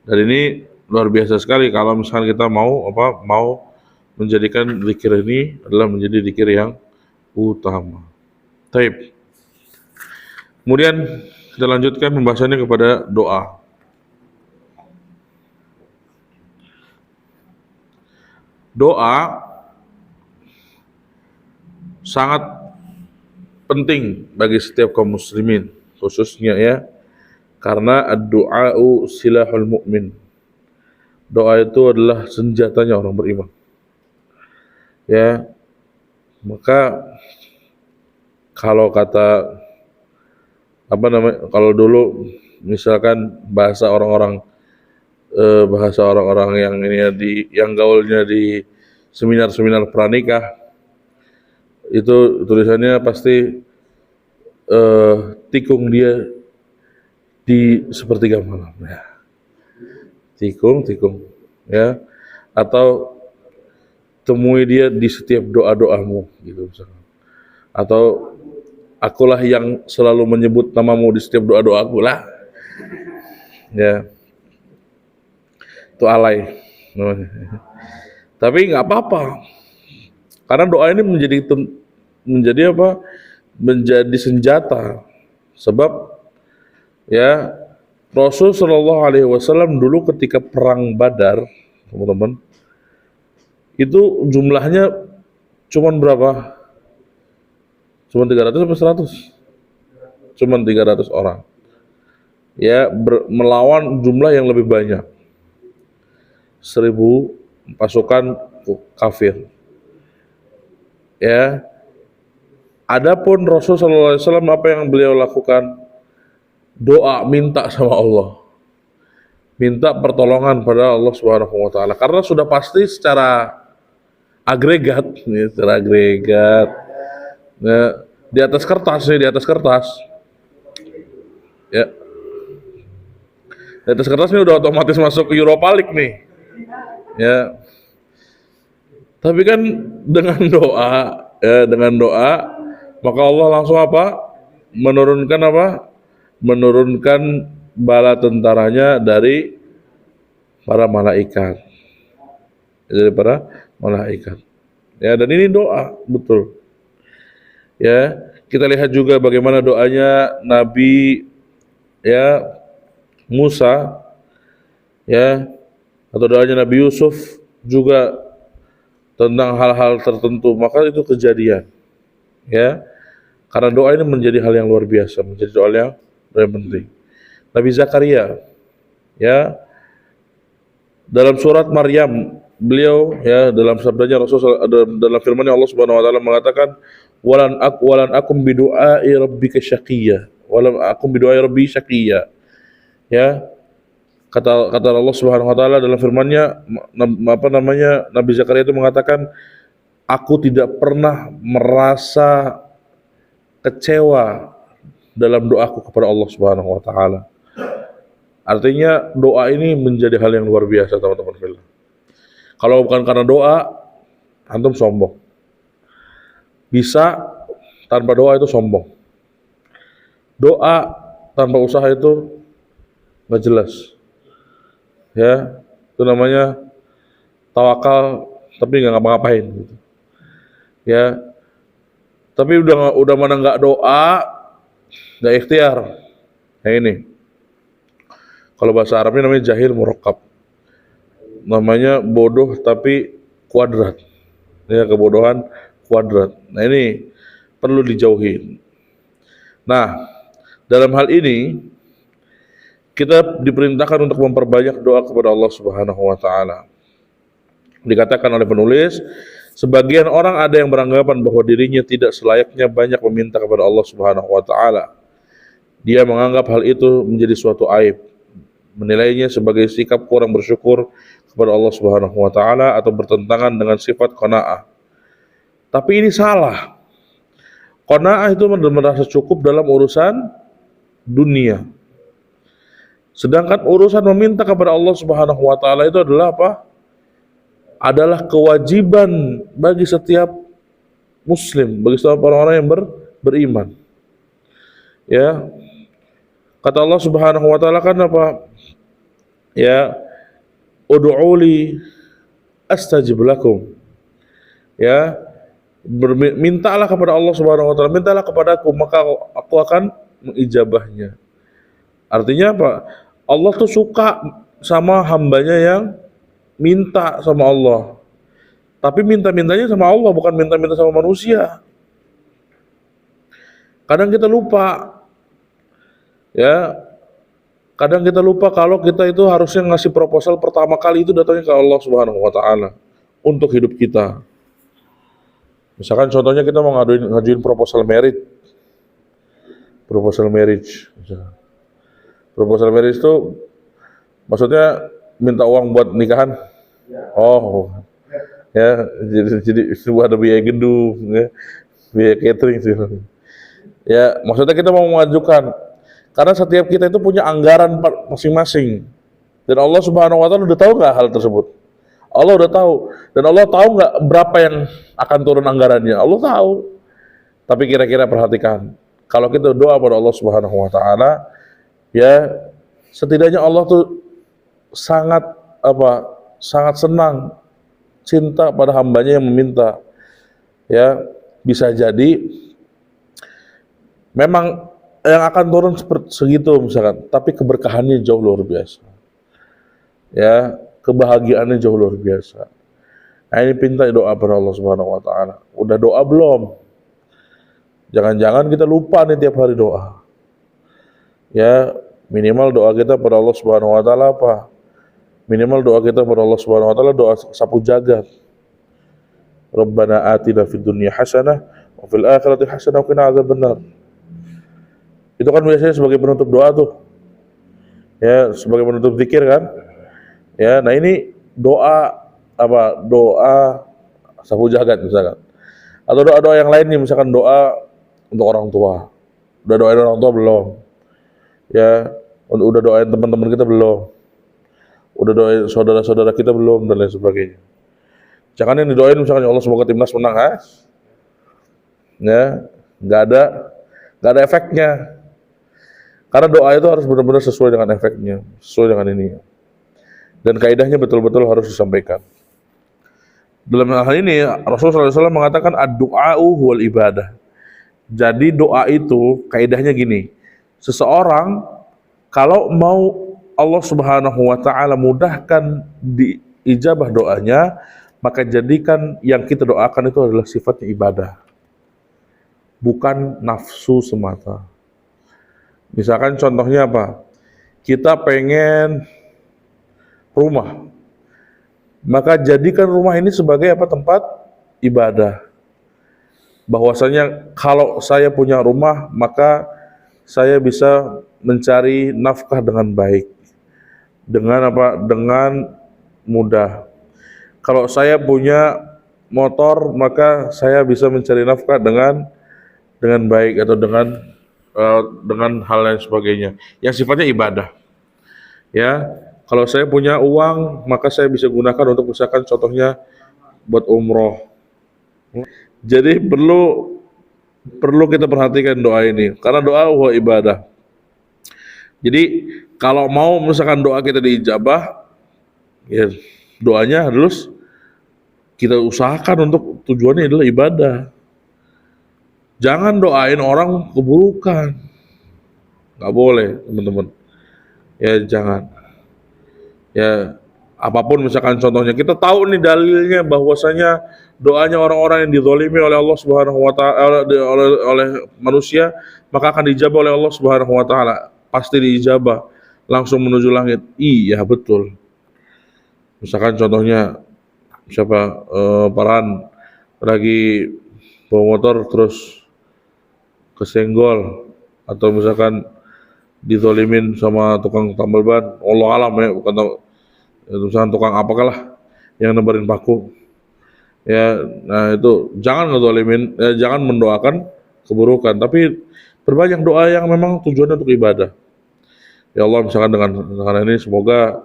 Dan ini luar biasa sekali kalau misalnya kita mau menjadikan zikir ini adalah menjadi zikir yang utama. Taib. Kemudian kita lanjutkan pembahasannya kepada doa. Doa sangat penting bagi setiap kaum muslimin, khususnya ya, karena ad-du'a'u silahul mu'min. Doa itu adalah senjatanya orang beriman. Ya, maka kalau kata kalau dulu misalkan bahasa orang-orang yang ini ya, yang gaulnya di seminar-seminar pranikah, itu tulisannya pasti tikung dia di sepertiga malam, ya. Tikung, ya. Atau temui dia di setiap doa-doamu gitu misalkan. Atau akulah yang selalu menyebut namamu di setiap doa-doaku lah. Ya, itu alay namanya. Tapi nggak apa-apa, karena doa ini menjadi apa? Menjadi senjata. Sebab ya Rasul Shallallahu Alaihi Wasallam dulu ketika perang Badar, teman-teman, itu jumlahnya cuman berapa? Cuman 300 atau 100? Cuman 300 orang. Ya, melawan jumlah yang lebih banyak. 1.000 pasukan kafir. Ya. Adapun Rasul sallallahu alaihi wasallam apa yang beliau lakukan? Doa, minta sama Allah. Minta pertolongan pada Allah Subhanahu wa taala. Karena sudah pasti secara agregat, nih, secara agregat. Ya, di atas kertas nih, di atas kertas. Ya. Di atas kertas ini udah otomatis masuk ke Europa League nih. Ya. Tapi kan dengan doa, ya, dengan doa, maka Allah langsung apa? Menurunkan apa? Menurunkan bala tentaranya dari para malaikat. Dari para malaikat. Ya, dan ini doa, betul. Ya, kita lihat juga bagaimana doanya Nabi ya Musa, ya, atau doanya Nabi Yusuf juga tentang hal-hal tertentu, maka itu kejadian, ya, karena doa ini menjadi hal yang luar biasa, menjadi doa yang penting. Nabi Zakaria, ya, dalam surat Maryam, beliau ya dalam sabdanya dalam firman Allah Subhanahu wa taala mengatakan walan akum bidu'ai rabbika syaqiyya, walam akum bidu'ai rabbi syaqiyya. Ya, kata Allah Subhanahu wa taala dalam firman-Nya, Nabi Zakaria itu mengatakan, aku tidak pernah merasa kecewa dalam doaku kepada Allah Subhanahu wa taala. Artinya doa ini menjadi hal yang luar biasa, teman-teman. Kalau bukan karena doa, antum sombong. Bisa tanpa doa itu sombong. Doa tanpa usaha itu nggak jelas, ya, itu namanya tawakal tapi nggak ngapa-ngapain gitu. Ya, tapi udah mana nggak doa, nggak ikhtiar. Nah ini, kalau bahasa Arabnya namanya jahil murakkab, namanya bodoh tapi kuadrat, ya, kebodohan kuadrat. Nah ini perlu dijauhi. Nah, dalam hal ini kita diperintahkan untuk memperbanyak doa kepada Allah Subhanahu wa taala. Dikatakan oleh penulis, sebagian orang ada yang beranggapan bahwa dirinya tidak selayaknya banyak meminta kepada Allah Subhanahu wa taala. Dia menganggap hal itu menjadi suatu aib, menilainya sebagai sikap kurang bersyukur kepada Allah Subhanahu wa taala atau bertentangan dengan sifat qanaah. Tapi ini salah. Qanaah itu merasa cukup dalam urusan dunia. Sedangkan urusan meminta kepada Allah Subhanahu wa taala itu adalah apa? Adalah kewajiban bagi setiap muslim, bagi setiap orang-orang yang beriman. Ya. Kata Allah Subhanahu wa taala kan apa? Ya, ud'uli astajib lakum. Ya, mintalah kepada Allah Subhanahu wa taala, mintalah kepadaku maka aku akan mengijabahnya. Artinya apa? Allah tuh suka sama hambanya yang minta sama Allah. Tapi minta-mintanya sama Allah, bukan minta-minta sama manusia. Kadang kita lupa. Ya. Kadang kita lupa kalau kita itu harusnya ngasih proposal pertama kali itu datangnya ke Allah Subhanahu wa taala untuk hidup kita. Misalkan contohnya kita mau ngajuin proposal marriage. Proposal marriage. Proposal marriage itu maksudnya minta uang buat nikahan. Oh, ya, jadi ada biaya gedung, ya, biaya catering sih. Ya, maksudnya kita mau mengajukan, karena setiap kita itu punya anggaran masing-masing. Dan Allah Subhanahu wa taala udah tahu nggak hal tersebut? Allah udah tahu. Dan Allah tahu nggak berapa yang akan turun anggarannya. Allah tahu. Tapi kira-kira perhatikan, kalau kita doa pada Allah Subhanahu Wa Taala, ya setidaknya Allah tuh sangat sangat senang, cinta pada hambanya yang meminta. Ya, bisa jadi memang yang akan turun seperti segitu misalkan, tapi keberkahannya jauh luar biasa. Ya, kebahagiaannya jauh luar biasa. Nah, ini pinta doa pada Allah Subhanahu Wa Taala. Udah doa belum? Jangan-jangan kita lupa nih tiap hari doa. Ya, minimal doa kita pada Allah Subhanahu Wa Taala apa? Minimal doa kita pada Allah Subhanahu Wa Taala doa sapu jagat. Rabbana atina fid dunya hasanah wa fil akhirati hasanah wa qina adzabannar. Itu kan biasanya sebagai penutup doa tuh. Ya, sebagai penutup zikir kan? Ya, nah ini doa Doa sapu jagat misalkan. Atau doa-doa yang lain nih, misalkan doa untuk orang tua. Udah doain orang tua belum? Ya, udah doain teman-teman kita belum? Udah doain saudara-saudara kita belum, dan lain sebagainya. Jangan yang didoain misalkan ya Allah semoga timnas menang, ya, nggak ada efeknya. Karena doa itu harus benar-benar sesuai dengan efeknya, sesuai dengan ini. Dan kaidahnya betul-betul harus disampaikan. Dalam hal ini Rasulullah SAW mengatakan ad-du'a'u huwal ibadah. Jadi doa itu kaidahnya gini. Seseorang kalau mau Allah Subhanahu Wa Taala mudahkan diijabah doanya, maka jadikan yang kita doakan itu adalah sifatnya ibadah, bukan nafsu semata. Misalkan contohnya apa? Kita pengen rumah, maka jadikan rumah ini sebagai tempat ibadah. Bahwasanya kalau saya punya rumah, maka saya bisa mencari nafkah dengan baik, dengan mudah. Kalau saya punya motor, maka saya bisa mencari nafkah dengan baik atau dengan hal lain sebagainya yang sifatnya ibadah. Ya, kalau saya punya uang, maka saya bisa gunakan untuk misalkan contohnya buat umroh. Jadi perlu kita perhatikan doa ini, karena doa huwa ibadah. Jadi kalau mau misalkan doa kita diijabah, ya doanya harus kita usahakan untuk tujuannya adalah ibadah. Jangan doain orang keburukan, nggak boleh teman-teman. Ya jangan. Ya apapun misalkan contohnya, kita tahu nih dalilnya bahwasanya doanya orang-orang yang dizalimi oleh Allah Subhanahu Wa Taala oleh manusia, maka akan dijabah oleh Allah Subhanahu Wa Taala. Pasti diijabah, langsung menuju langit. Iya betul. Misalkan contohnya siapa Paran lagi bawa motor terus kesenggol, atau misalkan dizalimin sama tukang tambal ban, Allah alam ya, bukan misalkan tukang apakalah yang nebarin paku. Ya, nah itu jangan ngezalimin, jangan mendoakan keburukan, tapi berbanyak doa yang memang tujuannya untuk ibadah. Ya Allah, misalkan dengan ini semoga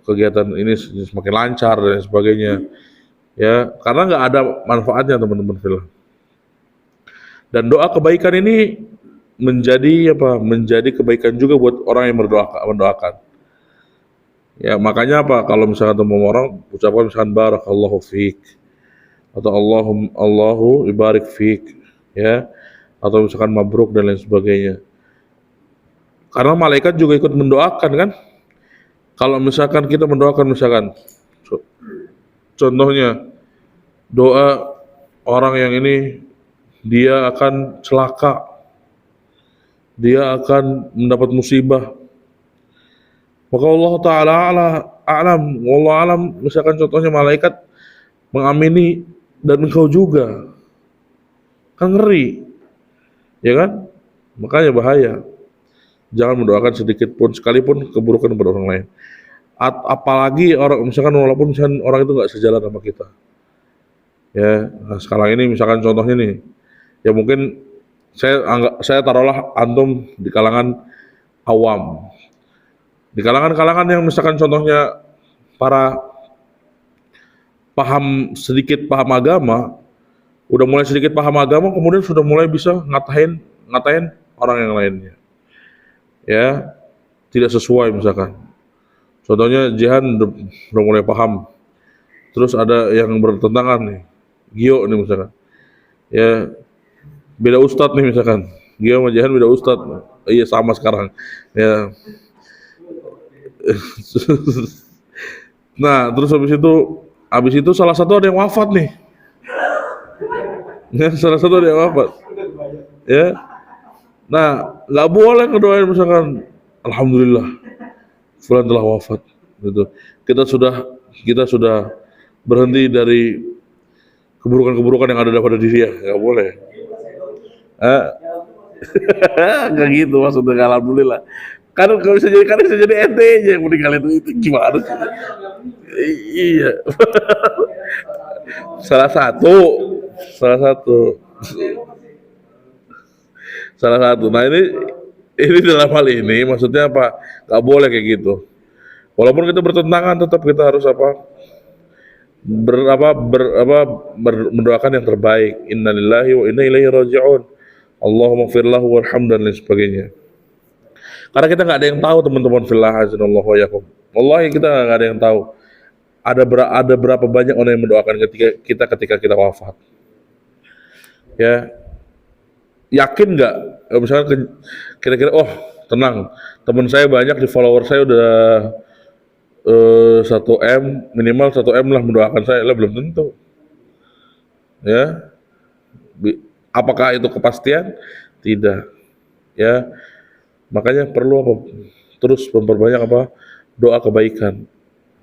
kegiatan ini semakin lancar dan sebagainya. Ya, karena nggak ada manfaatnya teman-teman film. Dan doa kebaikan ini menjadi kebaikan juga buat orang yang mendoakan. Ya, makanya kalau misalkan ketemu orang ucapkan misalkan barakallahu fiik atau Allahu ibarik fiik, ya, atau misalkan mabruk dan lain sebagainya. Karena malaikat juga ikut mendoakan kan. Kalau misalkan kita mendoakan misalkan contohnya doa orang yang ini dia akan celaka, dia akan mendapat musibah, maka Allah Ta'ala alam, misalkan contohnya malaikat mengamini dan engkau juga, kan ngeri, ya kan? Makanya bahaya. Jangan mendoakan sedikit pun, sekalipun keburukan kepada orang lain. Apalagi orang, misalkan walaupun misalkan orang itu nggak sejalan sama kita. Ya, nah sekarang ini misalkan contohnya nih, ya mungkin saya taruhlah antum di kalangan awam, di kalangan yang misalkan contohnya para sedikit paham agama, udah mulai sedikit paham agama, kemudian sudah mulai bisa ngatain orang yang lainnya. Ya, tidak sesuai misalkan. Contohnya Jihan udah mulai paham. Terus ada yang bertentangan nih. Gio nih misalkan. Ya, beda ustadz nih misalkan. Gio sama Jihan beda ustadz. Iya sama sekarang. Ya. Nah, terus habis itu salah satu ada yang wafat nih. Ya, salah satu ada yang wafat. Ya. Nah, nggak boleh ngedoain misalkan alhamdulillah fulan telah wafat gitu. Kita sudah berhenti dari keburukan-keburukan yang ada pada diri dia, nggak boleh. Nggak gitu maksudnya, alhamdulillah. Kan kalau bisa jadi ente aja yang meninggal itu gimana sih? Iya. salah satu. Nah ini dalam hal ini maksudnya apa? Gak boleh kayak gitu. Walaupun kita bertentangan, tetap kita harus mendoakan yang terbaik. Innalillahi wa inna ilaihi raji'un. Allahumma firlahu warham dan lain sebagainya. Karena kita nggak ada yang tahu teman-teman fillah azanallahu wa yakum. Wallahi kita nggak ada yang tahu. Ada berapa banyak orang yang mendoakan ketika kita wafat. Ya, yakin nggak? Misalnya kira-kira, oh tenang, teman saya banyak di follower saya udah 1M, minimal 1M lah mendoakan saya, lah belum tentu. Ya, apakah itu kepastian? Tidak. Ya, makanya perlu terus memperbanyak doa kebaikan.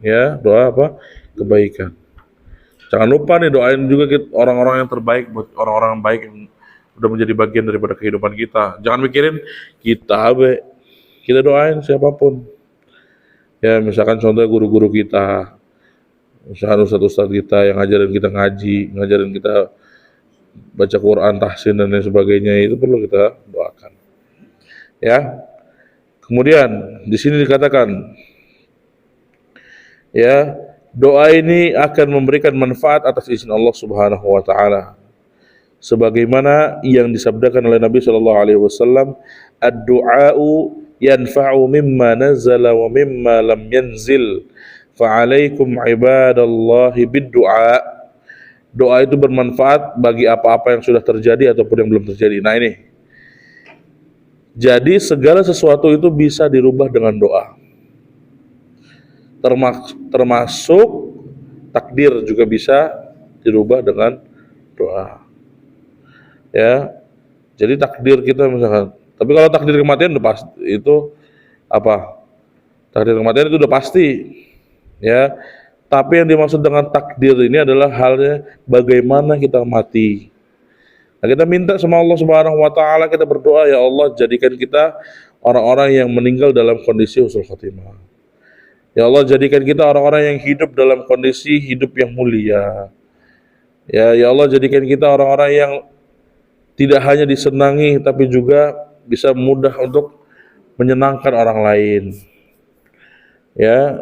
Ya, doa kebaikan. Jangan lupa nih doain juga orang-orang yang terbaik, buat orang-orang yang baik yang udah menjadi bagian daripada kehidupan kita. Jangan mikirin kita doain siapapun. Ya misalkan contohnya guru-guru kita, misalkan ustadz-ustadz kita yang ngajarin kita ngaji, ngajarin kita baca Quran, tahsin dan lain sebagainya, itu perlu kita doakan. Ya. Kemudian di sini dikatakan, ya doa ini akan memberikan manfaat atas izin Allah Subhanahu wa taala. Sebagaimana yang disabdakan oleh Nabi sallallahu alaihi wasallam, ad-du'a'u yanfa'u mimma nazala wa mimma lam yanzil. Fa'alaikum ibadallahi bid-du'a. Doa itu bermanfaat bagi apa-apa yang sudah terjadi ataupun yang belum terjadi. Nah ini. Jadi segala sesuatu itu bisa dirubah dengan doa. Termasuk takdir juga bisa dirubah dengan doa. Ya, jadi takdir kita misalkan. Tapi kalau takdir kematian udah pasti itu takdir kematian itu udah pasti. Ya, tapi yang dimaksud dengan takdir ini adalah halnya bagaimana kita mati. Nah, kita minta sama Allah Subhanahu wa taala, kita berdoa, ya Allah jadikan kita orang-orang yang meninggal dalam kondisi husnul khotimah. Ya Allah jadikan kita orang-orang yang hidup dalam kondisi hidup yang mulia. Ya Allah jadikan kita orang-orang yang tidak hanya disenangi tapi juga bisa mudah untuk menyenangkan orang lain. Ya,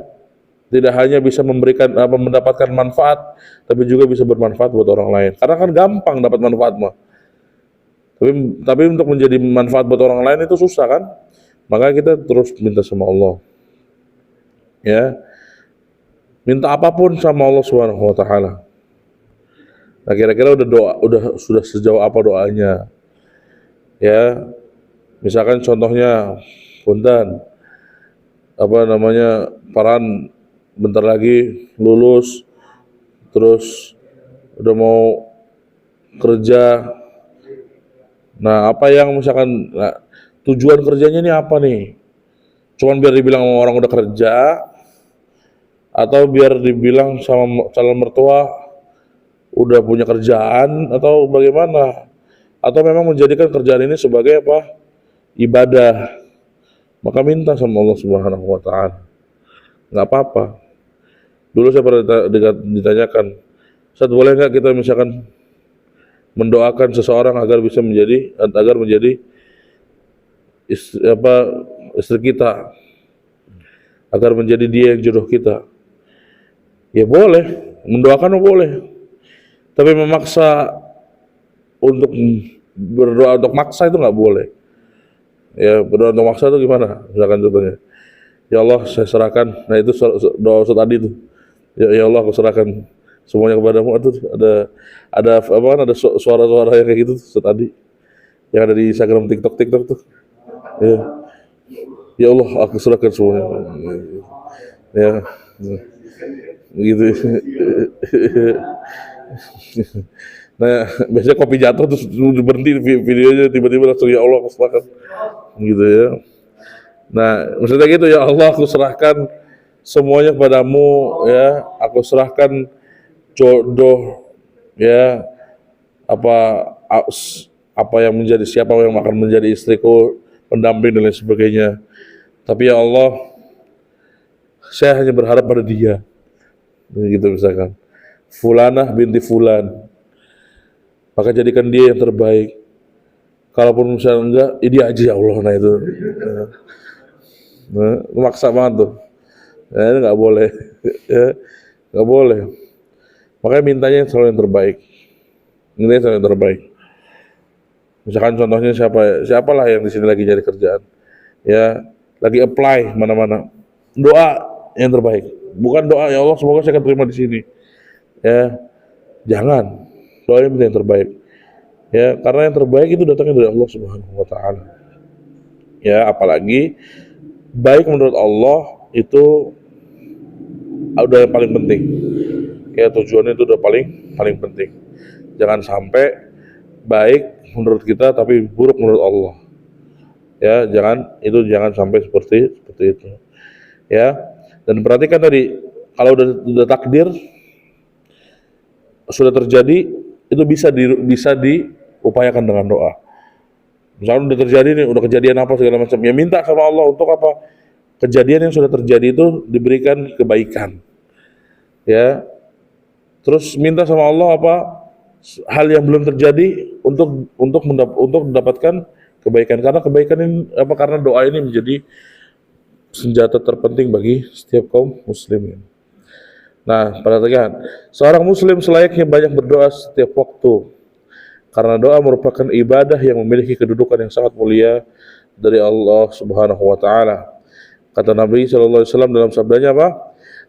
tidak hanya bisa mendapatkan manfaat tapi juga bisa bermanfaat buat orang lain. Karena kan gampang dapat manfaat mah. Tapi untuk menjadi manfaat buat orang lain itu susah kan? Maka kita terus minta sama Allah. Ya. Minta apapun sama Allah Subhanahu wa taala. Nah, kira-kira sudah sejauh apa doanya? Ya, misalkan contohnya, punten, Farhan bentar lagi lulus, terus udah mau kerja. Nah, apa yang misalkan tujuan kerjanya ini apa nih? Cuman biar dibilang orang udah kerja, atau biar dibilang sama calon mertua udah punya kerjaan, atau bagaimana? Atau memang menjadikan kerjaan ini sebagai ibadah. Maka minta sama Allah Subhanahu wa taala. Enggak apa-apa. Dulu saya pernah ditanyakan, Ustaz, boleh enggak kita misalkan mendoakan seseorang agar menjadi istri kita, agar menjadi dia yang jodoh kita. Ya boleh, mendoakan boleh. Tapi memaksa untuk berdoa untuk maksa itu nggak boleh. Ya, berdoa untuk maksa itu gimana? Misalkan contohnya, ya Allah saya serahkan, nah itu doa Ustaz tadi itu. Ya Allah aku serahkan semuanya kepadamu. Itu ada apa kan, ada suara-suara yang kayak gitu Ustaz tadi yang ada di Instagram, TikTok tuh. Ya, ya Allah aku serahkan semuanya. Ya, gitu. Nah, biasanya kopi jatuh terus berhenti videonya, tiba-tiba langsung ya Allah aku serahkan gitu ya. Nah, maksudnya gitu, ya Allah aku serahkan semuanya padamu, ya aku serahkan jodoh, ya apa apa yang menjadi, siapa yang akan menjadi istriku, pendamping dan lain sebagainya. Tapi ya Allah, saya hanya berharap pada dia, gitu misalkan. Fulanah binti Fulan, maka jadikan dia yang terbaik. Kalaupun misalnya enggak, ya dia aja ya Allah. Nah itu, nah, maksa banget tuh. Nah, itu nggak boleh, ya nggak boleh. Makanya mintanya selalu yang terbaik. Mintanya selalu yang terbaik. Misalkan contohnya siapalah yang di sini lagi nyari kerjaan, ya lagi apply mana-mana, doa yang terbaik. Bukan doa ya Allah semoga saya akan terima di sini. Ya, jangan doa yang terbaik. Ya, karena yang terbaik itu datangnya dari Allah Subhanahu wa taala. Ya, apalagi baik menurut Allah itu udah yang paling penting. Ya, tujuannya itu udah paling penting. Jangan sampai baik menurut kita tapi buruk menurut Allah. Ya, jangan sampai seperti itu. Ya. Dan perhatikan tadi, kalau udah takdir sudah terjadi, itu bisa diupayakan dengan doa. Misalnya udah terjadi nih, udah kejadian apa segala macam, ya minta sama Allah untuk apa? Kejadian yang sudah terjadi itu diberikan kebaikan. Ya. Terus minta sama Allah apa? Hal yang belum terjadi untuk mendapatkan kebaikan, karena kebaikan ini apa, karena doa ini menjadi senjata terpenting bagi setiap kaum muslimin. Nah, perhatikan, seorang muslim selayaknya banyak berdoa setiap waktu, karena doa merupakan ibadah yang memiliki kedudukan yang sangat mulia dari Allah Subhanahu wa taala. Kata Nabi sallallahu alaihi wasallam dalam sabdanya apa?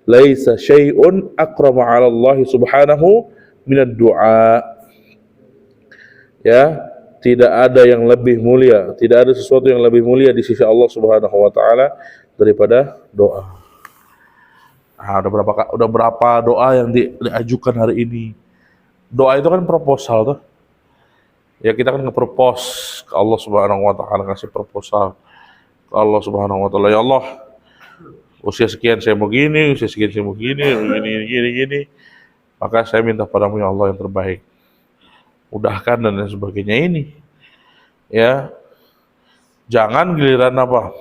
Laisa syai'un aqrama 'ala Allah Subhanahu minad du'a. Ya, tidak ada yang lebih mulia, tidak ada sesuatu yang lebih mulia di sisi Allah Subhanahu wa taala daripada doa. Nah, udah berapa doa yang diajukan hari ini. Doa itu kan proposal tuh. Ya kita kan nge-propose ke Allah Subhanahu wa taala, ngasih proposal ke Allah Subhanahu wa taala. Ya Allah, usia sekian saya mau gini, usia sekian saya mau gini. Maka saya minta padamu ya Allah yang terbaik. Udahkan dan lain sebagainya ini. Ya. Jangan giliran apa?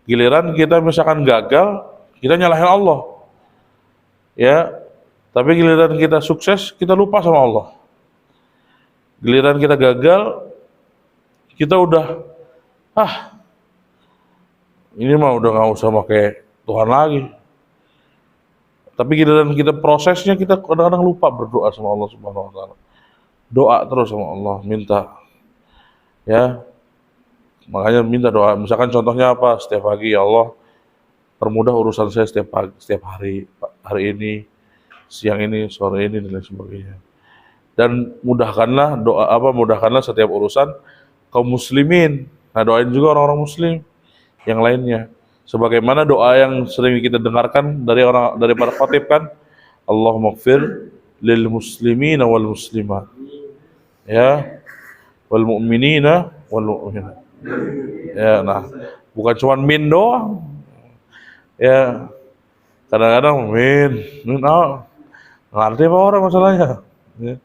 Giliran kita misalkan gagal, kita nyalahin Allah. Ya. Tapi giliran kita sukses, kita lupa sama Allah. Giliran kita gagal, kita udah ini mah udah nggak usah pakai Tuhan lagi. Tapi giliran kita prosesnya, kita kadang-kadang lupa berdoa sama Allah Subhanahu wa taala. Doa terus sama Allah, minta. Ya. Makanya minta doa. Misalkan contohnya apa? Setiap pagi, ya Allah, permudah urusan saya setiap hari ini, siang ini, sore ini dan lain sebagainya. Dan mudahkanlah setiap urusan kaum muslimin. Nah, doain juga orang-orang muslim yang lainnya. Sebagaimana doa yang sering kita dengarkan dari para khatib kan, Allahumma ighfir lil muslimina wal muslimat. Ya, wal mu'minina wal mu'minat. Ya, nah, bukan cuma min doang. Ya, kadang-kadang min ngerti apa orang masalahnya. Ya.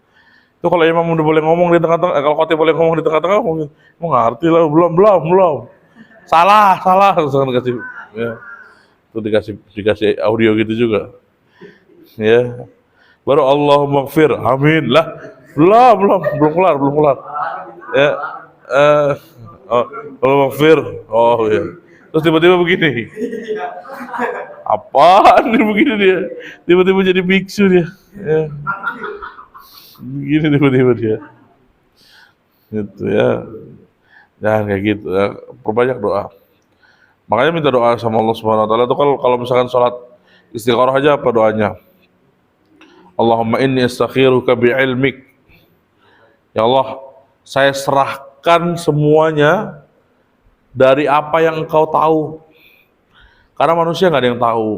Itu kalau imam udah boleh ngomong di tengah-tengah, kalau khatib boleh ngomong di tengah-tengah, mungkin ngerti lah, belum. Salah, misalkan kasih, ya. Itu dikasih audio gitu juga. Ya. Baru Allahumma ighfir, amin lah. Belum kelar. Ya. Allahumma ighfir. Oh ya. Terus tiba-tiba begini. Apaan nih begini dia? Tiba-tiba jadi biksu dia. Ya. Begini tiba-tiba dia. Gitu ya. Jangan kayak gitu ya. Perbanyak doa. Makanya minta doa sama Allah Subhanahu wa taala itu kalau misalkan sholat istikharah aja apa doanya? Allahumma inni astakhiruka bi'ilmik. Ya Allah, saya serahkan semuanya dari apa yang Engkau tahu. Karena manusia nggak ada yang tahu.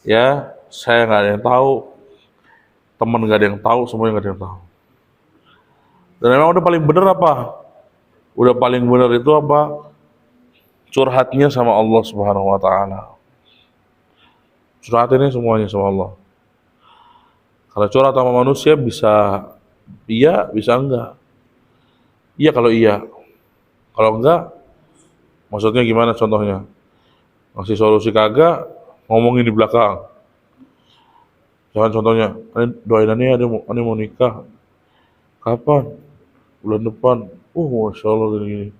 Ya, saya nggak ada yang tahu. Teman nggak ada yang tahu, semuanya nggak ada yang tahu. Dan memang udah paling bener apa? Udah paling bener itu apa? Curhatnya sama Allah Subhanahu wa taala. Curhatinnya semuanya sama Allah. Kalau curhat sama manusia bisa iya, bisa enggak. Iya kalau iya. Kalau enggak, maksudnya gimana contohnya? Ngasih solusi kagak, ngomongin di belakang. Jangan contohnya, doain aneh mau nikah. Kapan? Bulan depan. Masya Allah gini-gini.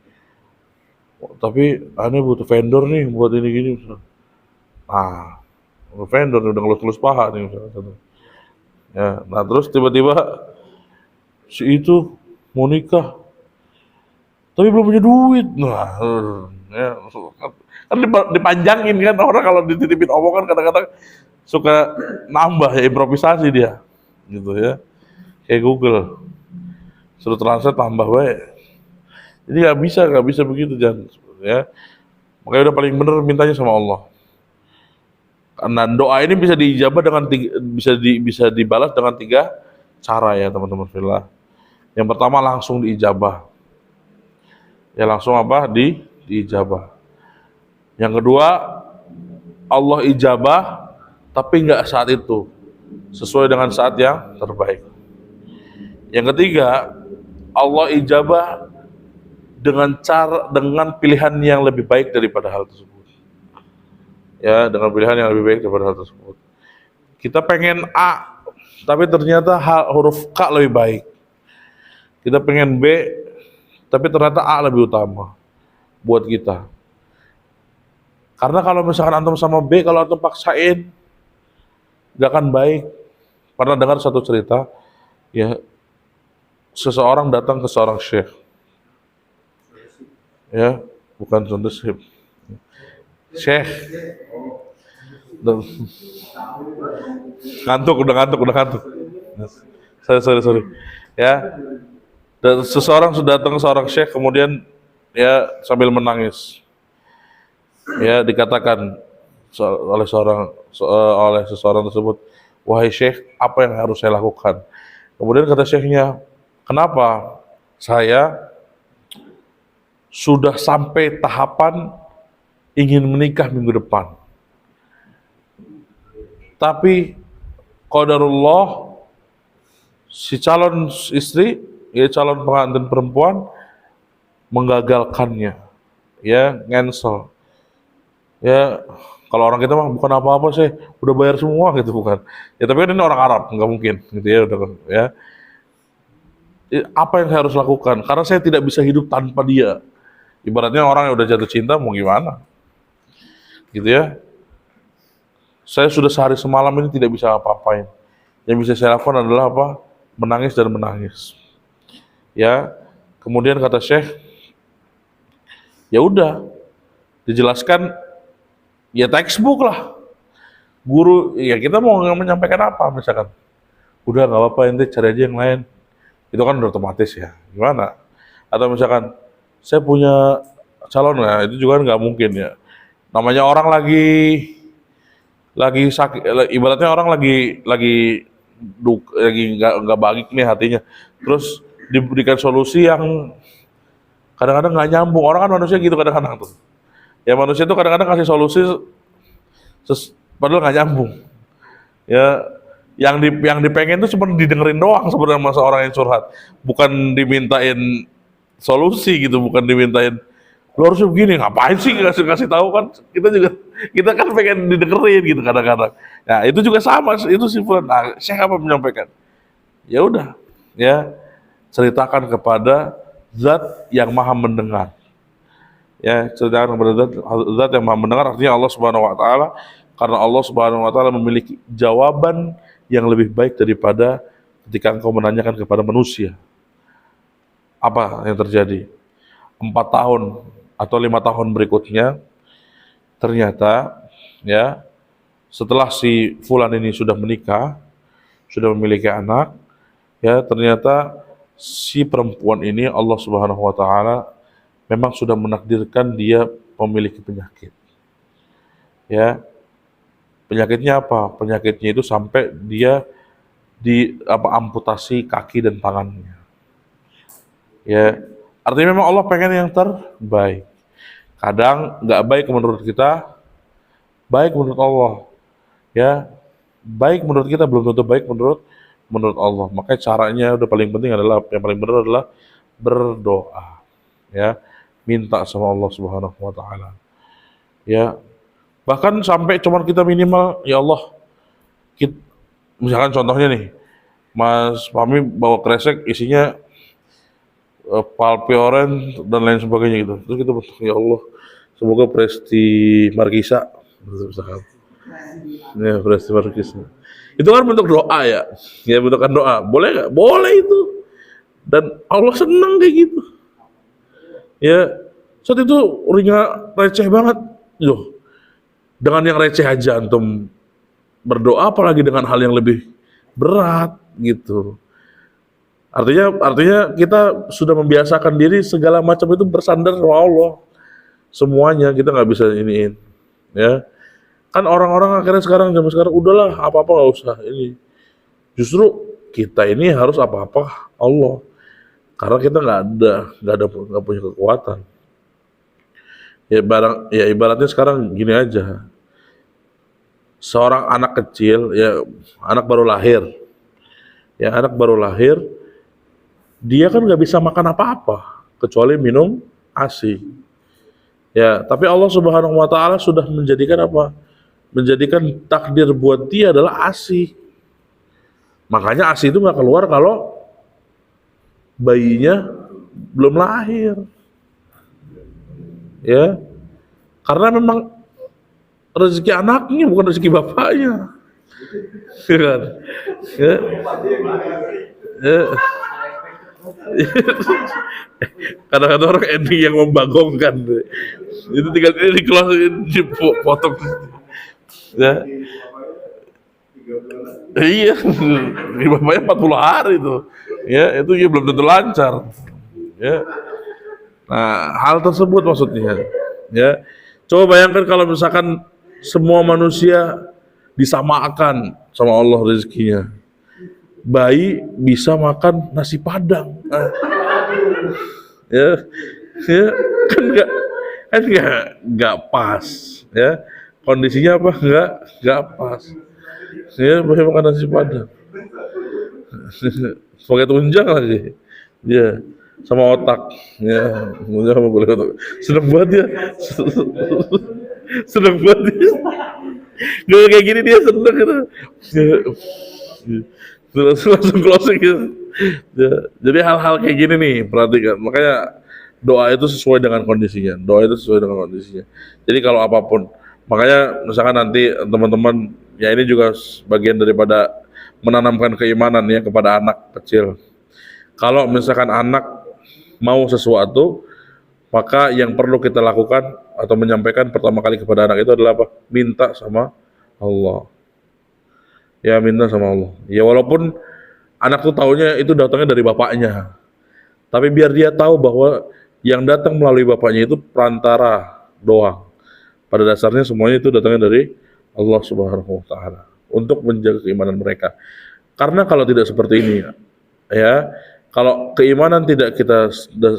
Tapi aneh butuh vendor nih buat ini gini. Nah, vendor udah ngelus-ngelus paha nih misalnya. Ya, nah terus tiba-tiba si itu mau nikah, tapi belum punya duit. Nah, ya, kan dipanjangin kan orang kalau dititipin omongan kadang-kadang suka nambah ya improvisasi dia, gitu ya. Kayak Google, suruh translate tambah baik. Jadi nggak bisa begitu jangan, ya. Makanya udah paling bener mintanya sama Allah. Karena doa ini bisa diijabah dengan bisa dibalas dengan 3 cara ya teman-teman fillah. Yang pertama langsung diijabah. Ya langsung apa? Diijabah. Yang kedua Allah ijabah tapi nggak saat itu. Sesuai dengan saat yang terbaik. Yang ketiga Allah ijabah dengan pilihan yang lebih baik daripada hal tersebut. Ya, dengan pilihan yang lebih baik daripada hal tersebut. Kita pengen A, tapi ternyata huruf K lebih baik. Kita pengen B, tapi ternyata A lebih utama buat kita. Karena kalau misalkan antum sama B, kalau antum paksain, gak akan baik. Pernah dengar satu cerita, ya, seseorang datang ke seorang syekh. Ya, bukan contoh Syekh. Udah ngantuk. Sorry. Ya. Dan seseorang sudah datang ke seorang syekh kemudian ya sambil menangis. Ya, dikatakan oleh seseorang tersebut, "Wahai syekh, apa yang harus saya lakukan?" Kemudian kata syekhnya, "Kenapa? Saya sudah sampai tahapan ingin menikah minggu depan. Tapi qadarullah si calon istri, ya calon pengantin perempuan menggagalkannya. Ya, cancel. Ya, kalau orang kita mah bukan apa-apa sih, udah bayar semua gitu bukan. Ya tapi kan ini orang Arab, nggak mungkin gitu ya udah ya. Apa yang saya harus lakukan? Karena saya tidak bisa hidup tanpa dia. Ibaratnya orang yang udah jatuh cinta mau gimana? Gitu ya. Saya sudah sehari semalam ini tidak bisa apa-apain. Yang bisa saya lakukan adalah apa? Menangis dan menangis. Ya. Kemudian kata Syekh, ya udah, dijelaskan, ya textbook lah. Guru, ya kita mau menyampaikan apa misalkan? Udah nggak apa-apa, ente cari aja yang lain. Itu kan udah otomatis ya. Gimana? Atau misalkan, saya punya calon, ya itu juga nggak mungkin ya. Namanya orang lagi sakit, ibaratnya orang lagi nggak baik nih hatinya, terus diberikan solusi yang kadang-kadang nggak nyambung. Orang kan manusia gitu kadang-kadang tuh. Ya manusia tuh kadang-kadang kasih solusi padahal nggak nyambung. Ya yang dipengen tuh cuma didengerin doang sebenarnya masa orang yang curhat, bukan dimintain solusi gitu, bukan dimintain lu harusnya begini, ngapain sih kasih tahu kan, kita kan pengen didengerin gitu kadang-kadang. Nah itu juga sama, itu sifat. Nah, Syekh apa menyampaikan? Ya udah, ya ceritakan kepada Zat yang Maha mendengar. Ya, ceritakan kepada zat yang maha mendengar, artinya Allah Subhanahu wa taala, karena Allah Subhanahu wa taala memiliki jawaban yang lebih baik daripada ketika engkau menanyakan kepada manusia. Apa yang terjadi? 4 tahun atau 5 tahun berikutnya, ternyata ya setelah si Fulan ini sudah menikah, sudah memiliki anak, ya ternyata si perempuan ini Allah Subhanahu wa taala memang sudah menakdirkan dia memiliki penyakit. Ya, penyakitnya apa? Penyakitnya itu sampai dia amputasi kaki dan tangannya. Ya, artinya memang Allah pengen yang terbaik. Kadang nggak baik menurut kita, baik menurut Allah. Ya, baik menurut kita belum tentu baik menurut Allah. Makanya caranya udah paling penting adalah, yang paling benar adalah berdoa. Ya, minta sama Allah Subhanahu wa taala. Ya, bahkan sampai cuman kita minimal, ya Allah, misalkan contohnya nih, Mas Fahmi bawa kresek isinya Palpioren dan lain sebagainya gitu. Terus kita berdoa, ya Allah, semoga Presti Markisa, misalkan. Ya, Presti Markisa. Itu kan bentuk doa ya. Ya, bentukan doa. Boleh nggak? Boleh itu. Dan Allah senang kayak gitu. Ya, saat itu ringan, receh banget. Loh, dengan yang receh aja antum berdoa, apalagi dengan hal yang lebih berat gitu. Artinya kita sudah membiasakan diri segala macam itu bersandar sama Allah. Semuanya kita nggak bisa iniin. Ya, kan orang-orang akhirnya zaman sekarang udahlah apa-apa nggak usah ini. Justru kita ini harus apa-apa Allah, karena kita nggak punya kekuatan. Ya ibaratnya sekarang gini aja, seorang anak kecil, ya anak baru lahir, dia kan nggak bisa makan apa-apa kecuali minum ASI. Ya, tapi Allah Subhanahu wa taala sudah menjadikan apa? Menjadikan takdir buat dia adalah ASI. Makanya ASI itu nggak keluar kalau bayinya belum lahir. Ya, karena memang rezeki anaknya bukan rezeki bapaknya. Ya kan? Ya. Ya. Kadang-kadang orang ending yang membagongkan itu tinggal ini dipotong ya. Iya, bapaknya 40 hari tuh ya, itu ya belum tentu lancar ya. Nah, hal tersebut maksudnya ya, coba bayangkan kalau misalkan semua manusia disamakan sama Allah rezekinya, bayi bisa makan nasi padang. Ya, ya kan nggak pas ya, kondisinya apa nggak pas ya, bayi makan nasi padang sebagai tunjang lagi ya, sama otak ya, sama boleh otak, seneng banget ya. Seneng banget dia gak kayak gini, dia seneng gitu ya. Terus langsung closing gitu. Ya, jadi hal-hal kayak gini nih perhatikan. Makanya doa itu sesuai dengan kondisinya. Jadi kalau apapun, makanya misalkan nanti teman-teman, ya ini juga bagian daripada menanamkan keimanan ya kepada anak kecil. Kalau misalkan anak mau sesuatu, maka yang perlu kita lakukan atau menyampaikan pertama kali kepada anak itu adalah apa? Minta sama Allah. Ya, minta sama Allah. Ya, walaupun anak tuh taunya itu datangnya dari bapaknya, tapi biar dia tahu bahwa yang datang melalui bapaknya itu perantara doang. Pada dasarnya semuanya itu datangnya dari Allah Subhanahu wa taala untuk menjaga keimanan mereka. Karena kalau tidak seperti ini ya, kalau keimanan tidak kita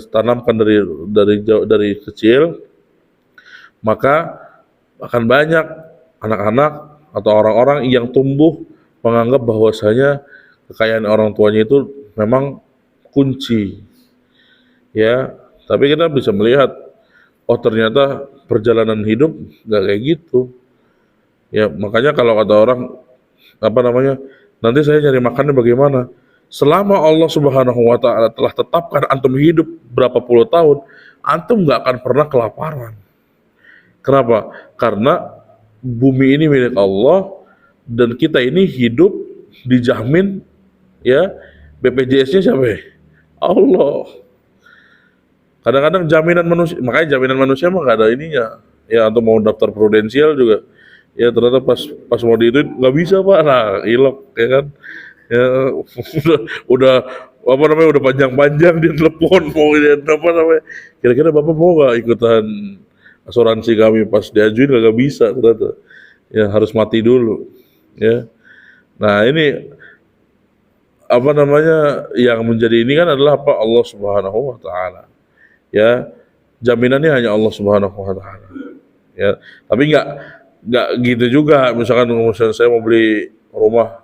tanamkan dari kecil, maka akan banyak anak-anak atau orang-orang yang tumbuh menganggap bahwasanya kekayaan orang tuanya itu memang kunci. Ya, tapi kita bisa melihat, oh ternyata perjalanan hidup nggak kayak gitu. Ya, makanya kalau kata orang apa namanya, nanti saya nyari makannya bagaimana? Selama Allah Subhanahu wa taala telah tetapkan antum hidup berapa puluh tahun, antum nggak akan pernah kelaparan. Kenapa? Karena bumi ini milik Allah dan kita ini hidup dijamin, ya, BPJS-nya siapa ya? Allah. Kadang-kadang jaminan manusia, makanya jaminan manusia mah nggak ada ininya. Ya, atau mau daftar prudensial juga, ya ternyata pas mau di itu nggak bisa pak, nah ilok ya kan, ya udah apa namanya udah panjang-panjang dia telepon mau ini apa namanya, kira-kira bapak mau nggak ikutan asuransi kami, pas diajuin nggak bisa ternyata, ya harus mati dulu, ya. Nah ini apa namanya yang menjadi ini kan adalah apa, Allah Subhanahu Wa Taala, ya, jaminannya hanya Allah Subhanahu Wa Taala, ya. Tapi nggak gitu juga, misalkan saya mau beli rumah,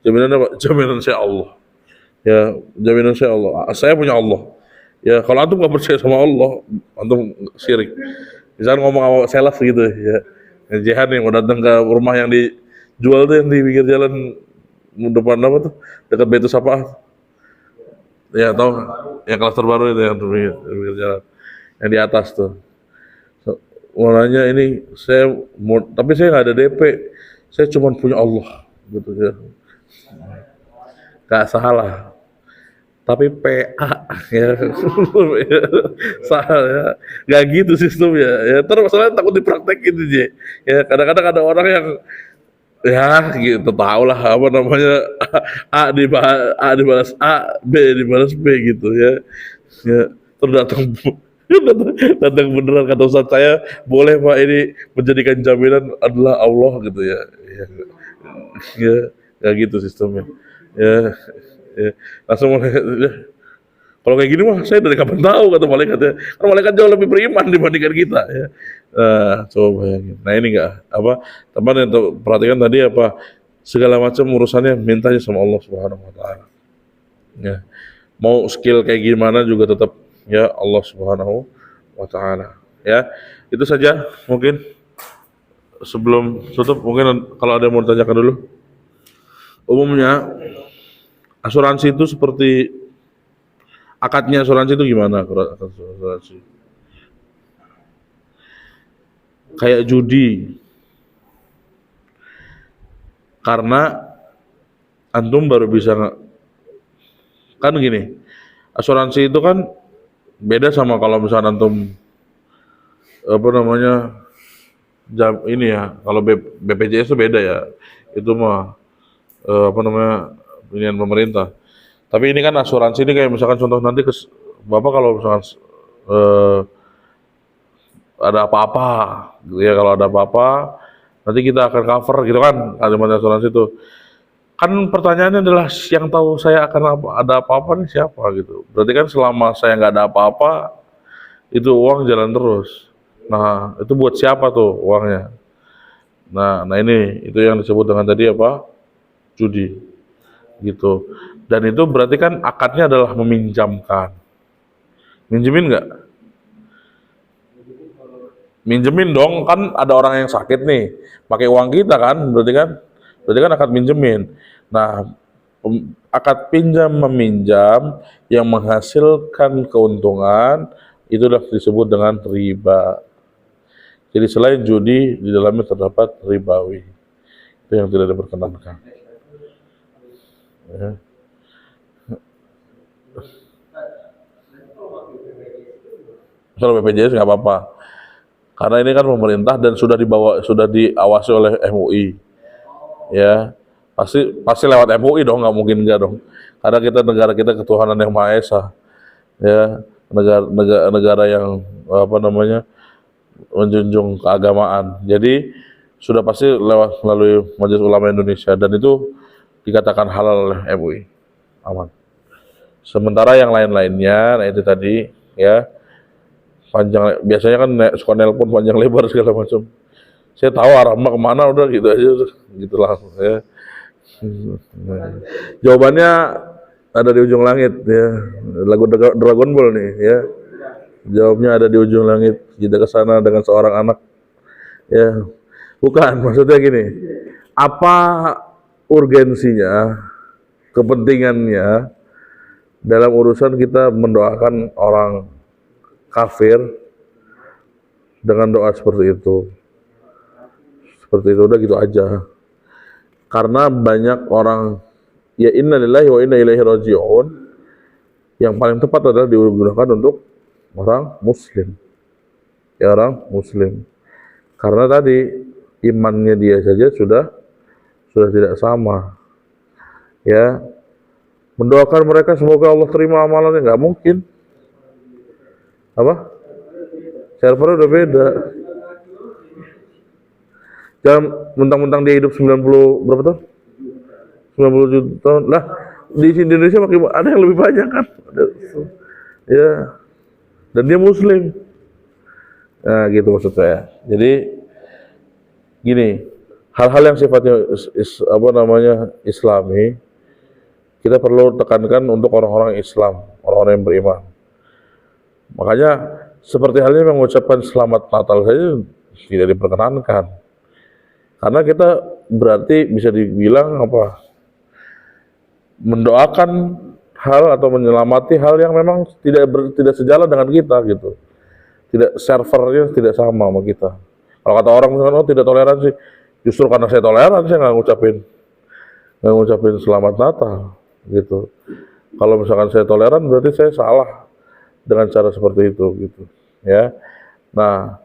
jaminannya apa? Jaminan saya Allah, ya, jaminan saya punya Allah, ya. Kalau antum nggak percaya sama Allah, antum syirik. Misalkan ngomong sama sales gitu, ya, Jihan yang mau datang ke rumah yang dijual tuh yang di pinggir jalan depan apa tuh, dekat Baitus apa, ya tahu, yang kelas terbaru itu yang di pinggir jalan, yang di atas tuh. Mau nanya ini, saya mau, tapi saya nggak ada DP, saya cuma punya Allah, gitu ya. Nggak salah, tapi PA ya, salah ya, nggak gitu sistemnya. Ya terus masalahnya takut dipraktekin aja. Ya kadang-kadang ada orang yang ya gitu tahu lah apa namanya, A dibalas A, B dibalas B gitu ya. Ya terus datang beneran, kata Ustaz saya, boleh Pak ini menjadikan jaminan adalah Allah gitu ya. Ya, ya, ya gitu sistemnya. Ya, ya. Langsung ya, kalau kayak gini mah saya dari kapan tahu, kata malaikat ya. Karena malaikat jauh lebih beriman dibandingkan kita ya. Nah, coba bayangin. Nah ini enggak apa, teman yang perhatikan tadi apa, segala macam urusannya mintanya sama Allah Subhanahu Wa Taala. Ya. Mau skill kayak gimana juga tetap ya Allah Subhanahu Wa Taala. Ya, itu saja mungkin. Sebelum tutup mungkin kalau ada yang mau ditanyakan dulu. Umumnya asuransi itu seperti, akadnya asuransi itu gimana? Asuransi kayak judi, karena antum baru bisa kan gini, asuransi itu kan beda sama kalau misalnya antum apa namanya ini ya, kalau BPJS itu beda ya, itu mah apa namanya pilihan pemerintah. Tapi ini kan asuransi ini kayak misalkan contoh nanti bapak kalau misalkan ada apa-apa, gitu ya, kalau ada apa-apa nanti kita akan cover gitu kan, ada asuransi itu. Kan pertanyaannya adalah yang tahu saya akan ada apa-apa nih siapa gitu. Berarti kan selama saya nggak ada apa-apa, itu uang jalan terus. Nah itu buat siapa tuh uangnya? Nah ini itu yang disebut dengan tadi apa, judi gitu. Dan itu berarti kan akadnya adalah meminjamkan. Minjemin nggak? Minjemin dong, kan ada orang yang sakit nih, pakai uang kita kan, berarti kan akad minjemin. Nah, akad pinjam meminjam yang menghasilkan keuntungan itulah disebut dengan riba. Jadi selain judi, di dalamnya terdapat ribawi. Itu yang tidak diperkenankan. Ya. Kalau BPJS nggak apa-apa, karena ini kan pemerintah dan sudah diawasi oleh MUI, ya pasti lewat MUI dong, nggak mungkin enggak dong, karena negara kita ketuhanan yang Maha Esa, ya, negara yang apa namanya menjunjung keagamaan, jadi sudah pasti lewat melalui Majelis Ulama Indonesia dan itu dikatakan halal oleh MUI, aman. Sementara yang lain-lainnya, nah itu tadi ya, panjang, biasanya kan suka nelpon panjang lebar segala macam. Saya tahu arah kemana, udah gitu aja, gitu langsung ya. Jawabannya ada di ujung langit ya, lagu Dragon Ball nih ya. Jawabnya ada di ujung langit, kita ke sana dengan seorang anak. Ya, bukan, maksudnya gini. Apa urgensinya, kepentingannya dalam urusan kita mendoakan orang kafir dengan doa seperti itu. Seperti itu, udah gitu aja. Karena banyak orang, ya inna lillahi wa inna ilaihi raji'un, yang paling tepat adalah digunakan untuk orang muslim. Ya, orang muslim. Karena tadi imannya dia saja sudah tidak sama. Ya, mendoakan mereka semoga Allah terima amalannya nggak mungkin. Apa? Servernya udah beda. Jangan mentang-mentang dia hidup 90 berapa tahun? 90 juta tahun. Lah, di Indonesia makin ada yang lebih banyak kan? Ya. Dan dia muslim. Nah, gitu maksud saya. Jadi gini, hal-hal yang sifatnya Islami, kita perlu tekankan untuk orang-orang Islam, orang-orang yang beriman. Makanya seperti halnya mengucapkan selamat Natal saja tidak diperkenankan. Karena kita berarti bisa dibilang apa? Mendoakan hal atau menyelamati hal yang memang tidak sejalan dengan kita gitu. Tidak, servernya tidak sama kita. Kalau kata orang misalkan, oh tidak toleransi, justru karena saya toleran saya nggak ngucapin selamat Natal gitu. Kalau misalkan saya toleran berarti saya salah dengan cara seperti itu gitu. Ya, nah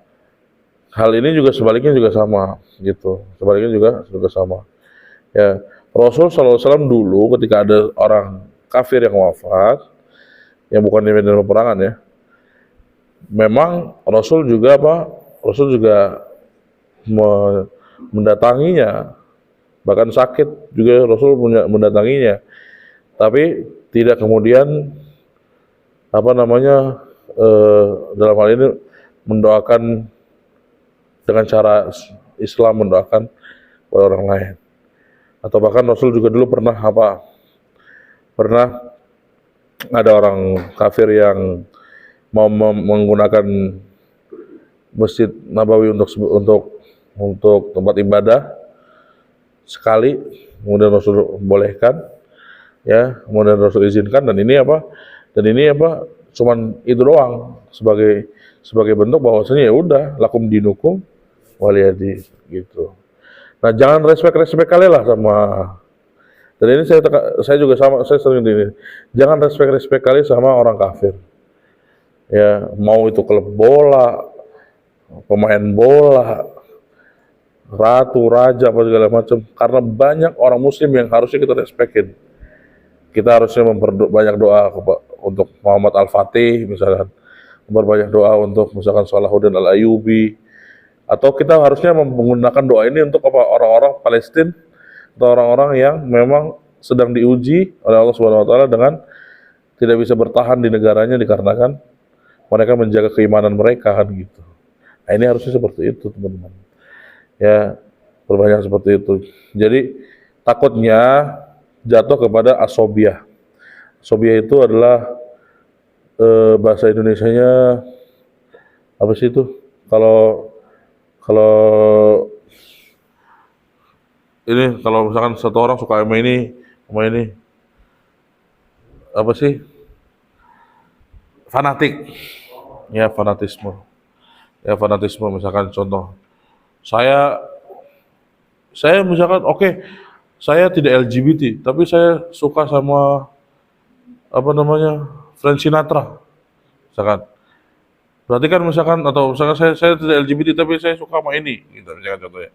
hal ini juga sebaliknya juga sama gitu. Sebaliknya juga sama. Ya, Rasul SAW dulu ketika ada orang kafir yang wafat, yang bukan di medan peperangan ya, memang Rasul juga mendatanginya, bahkan sakit juga Rasul mendatanginya, tapi tidak kemudian dalam hal ini mendoakan dengan cara Islam mendoakan kepada orang lain. Atau bahkan Rasul juga dulu pernah ada orang kafir yang mau menggunakan Masjid Nabawi untuk tempat ibadah sekali, kemudian Rasul bolehkan, ya, kemudian Rasul izinkan, dan ini cuman itu doang sebagai bentuk bahwasanya ya udah lakum dinukum waliyadi gitu. Nah, jangan respect kali lah sama, dan ini saya juga sama, saya sering ini, jangan respect kali sama orang kafir. Ya, mau itu klub bola, pemain bola, ratu, raja, apa segala macam. Karena banyak orang muslim yang harusnya kita respekin. Kita harusnya memperbanyak doa untuk Muhammad Al-Fatih misalkan, memperbanyak doa untuk misalkan Salahuddin Al-Ayyubi, atau kita harusnya menggunakan doa ini untuk orang-orang Palestina atau orang-orang yang memang sedang diuji oleh Allah Subhanahu wa taala dengan tidak bisa bertahan di negaranya dikarenakan mereka menjaga keimanan mereka kan gitu. Nah, ini harusnya seperti itu, teman-teman. Ya, berbanyak seperti itu. Jadi takutnya jatuh kepada asobiah. Asobiah itu adalah bahasa Indonesianya apa sih itu? Kalau misalkan satu orang suka sama ini apa sih? Fanatik. Ya, fanatisme. Ya, fanatisme misalkan contoh. Saya misalkan saya tidak LGBT, tapi saya suka sama Frank Sinatra. Misalkan. Berarti kan misalkan saya tidak LGBT tapi saya suka sama ini gitu misalkan contohnya.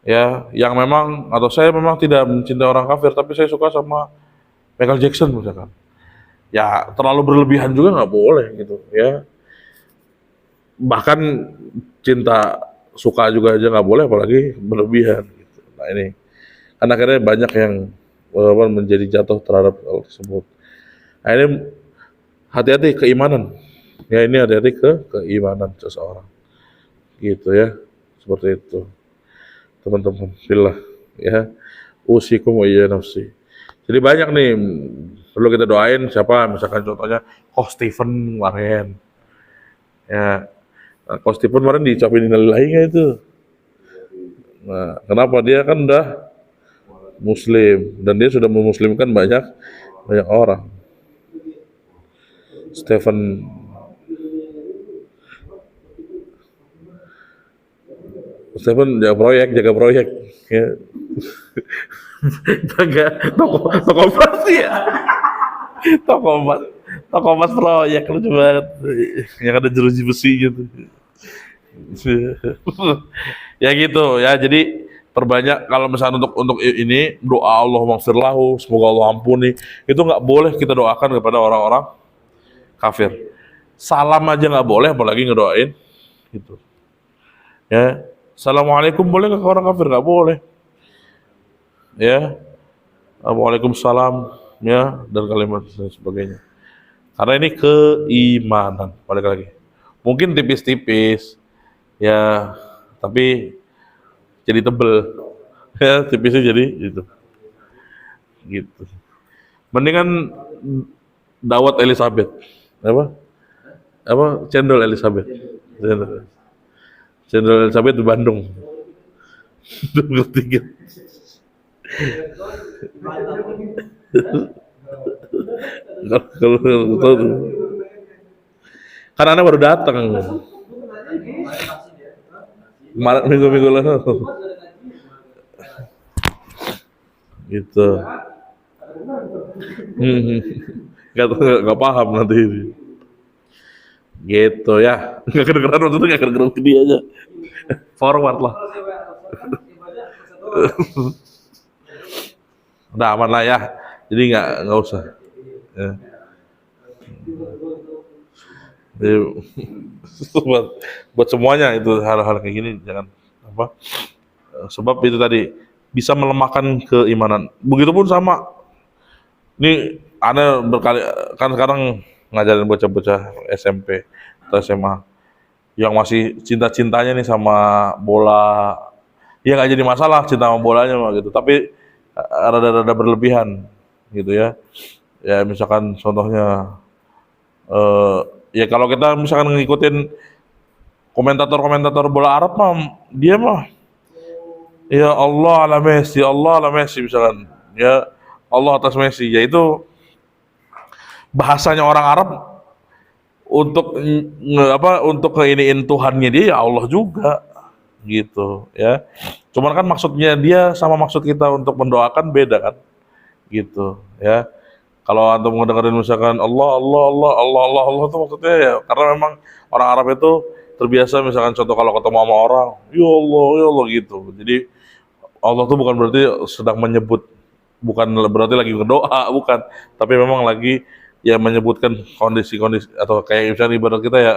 Ya, yang memang atau saya memang tidak mencintai orang kafir tapi saya suka sama Michael Jackson misalkan. Ya, terlalu berlebihan juga nggak boleh gitu ya. Bahkan cinta suka juga aja nggak boleh, apalagi berlebihan gitu. Nah, ini kan akhirnya banyak yang menjadi jatuh terhadap hal tersebut. Nah, ini hati-hati keimanan. Ya, ini hati-hati keimanan seseorang. Gitu ya. Seperti itu. Teman-teman, billah ya. Usikum wa iyya nafsi. Jadi banyak nih perlu kita doain siapa, misalkan contohnya Coach Stephen kemarin. Ya, Coach Stephen kemarin diucapin innalillahi nggak itu? Nah, kenapa? Dia kan udah muslim dan dia sudah memuslimkan banyak orang. Stephen Saya pun jaga proyek, ya. Jaga toko emas ya. Toko emas, toko emas proyek lucu banget. Yang ada jeruji besi gitu. Ya gitu ya. Jadi perbanyak kalau misalnya untuk ini doa Allah maghfirlahu, semoga Allah ampuni, itu nggak boleh kita doakan kepada orang-orang kafir. Salam aja nggak boleh, apalagi ngedoain gitu. Ya, assalamualaikum boleh nggak ke orang kafir? Nggak boleh. Ya, waalaikumsalam ya dan kalimat dan sebagainya. Karena ini keimanan, balik lagi. Mungkin tipis-tipis, ya, tapi jadi tebel, ya tipisnya jadi gitu. Mendingan dawat Elizabeth, apa cendol Elizabeth, cendol Elizabeth di Bandung, ketiga. Kalau kan Anda baru datang kemarin minggu lalu, gitu. Nggak paham nanti gitu ya, nggak kedengeran, maksudnya nggak kedengeran ke dia aja, forward lah. Udah aman lah ya, jadi nggak usah ya. Jadi, buat semuanya itu hal-hal kayak gini jangan apa, sebab itu tadi bisa melemahkan keimanan. Begitupun sama ini, Anda berkali kan sekarang ngajarin bocah-bocah SMP atau SMA yang masih cinta-cintanya nih sama bola, ya nggak jadi masalah cinta sama bolanya mah gitu, tapi rada-rada berlebihan gitu ya. Ya misalkan contohnya ya kalau kita misalkan ngikutin komentator bola Arab mah, dia mah ya Allah ala Messi misalkan, ya Allah atas Messi, yaitu bahasanya orang Arab untuk untuk keiniin Tuhannya dia ya Allah juga gitu ya. Cuman kan maksudnya dia sama maksud kita untuk mendoakan beda kan gitu ya. Kalau antum mendengarin misalkan Allah itu maksudnya ya karena memang orang Arab itu terbiasa misalkan contoh kalau ketemu sama orang ya Allah gitu. Jadi Allah tuh bukan berarti sedang menyebut, bukan berarti lagi berdoa, bukan, tapi memang lagi ya menyebutkan kondisi-kondisi atau kayak misalnya ibarat kita ya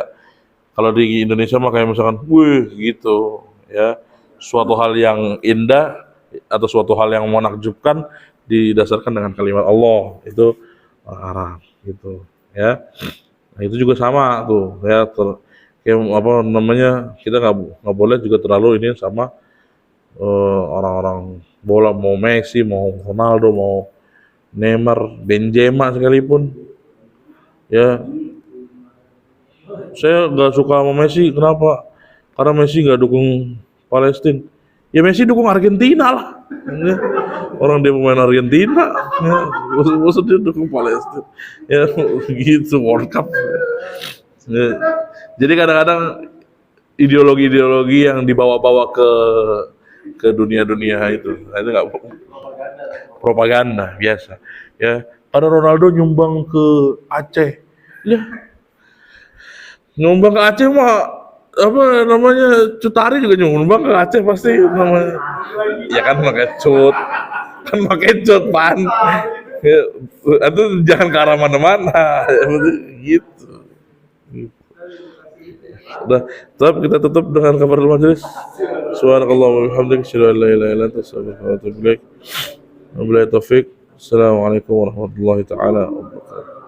kalau di Indonesia mah kayak misalkan wih gitu ya, suatu hal yang indah atau suatu hal yang menakjubkan didasarkan dengan kalimat Allah, itu orang Arab gitu ya. Nah itu juga sama tuh ya, kayak apa namanya, kita nggak boleh juga terlalu ini sama orang-orang bola, mau Messi, mau Ronaldo, mau Neymar, Benzema sekalipun ya. Saya nggak suka sama Messi, kenapa? Karena Messi nggak dukung Palestina. Ya Messi dukung Argentina lah. Ya. Orang dia pemain Argentina, ya. Maksud dia dukung Palestina. Ya gitu, World Cup. Ya. Jadi kadang-kadang ideologi-ideologi yang dibawa-bawa ke dunia-dunia itu nggak, propaganda biasa. Ya, ada Ronaldo nyumbang ke Aceh. Ya, nyumbang ke Aceh mah apa namanya, Cutari juga nyumbang ke Aceh pasti namanya. Ya kan pakai cut pan. Ya, itu jangan ke arah mana-mana. Gitu. Udah, tetap kita tutup dengan kabar majelis. Subhanallah wa bihamdihi, asyhadu an la ilaha illa anta, astaghfiruka wa atubu ilaik. Wabillahi taufik. Assalamualaikum warahmatullahi taala wabarakatuh.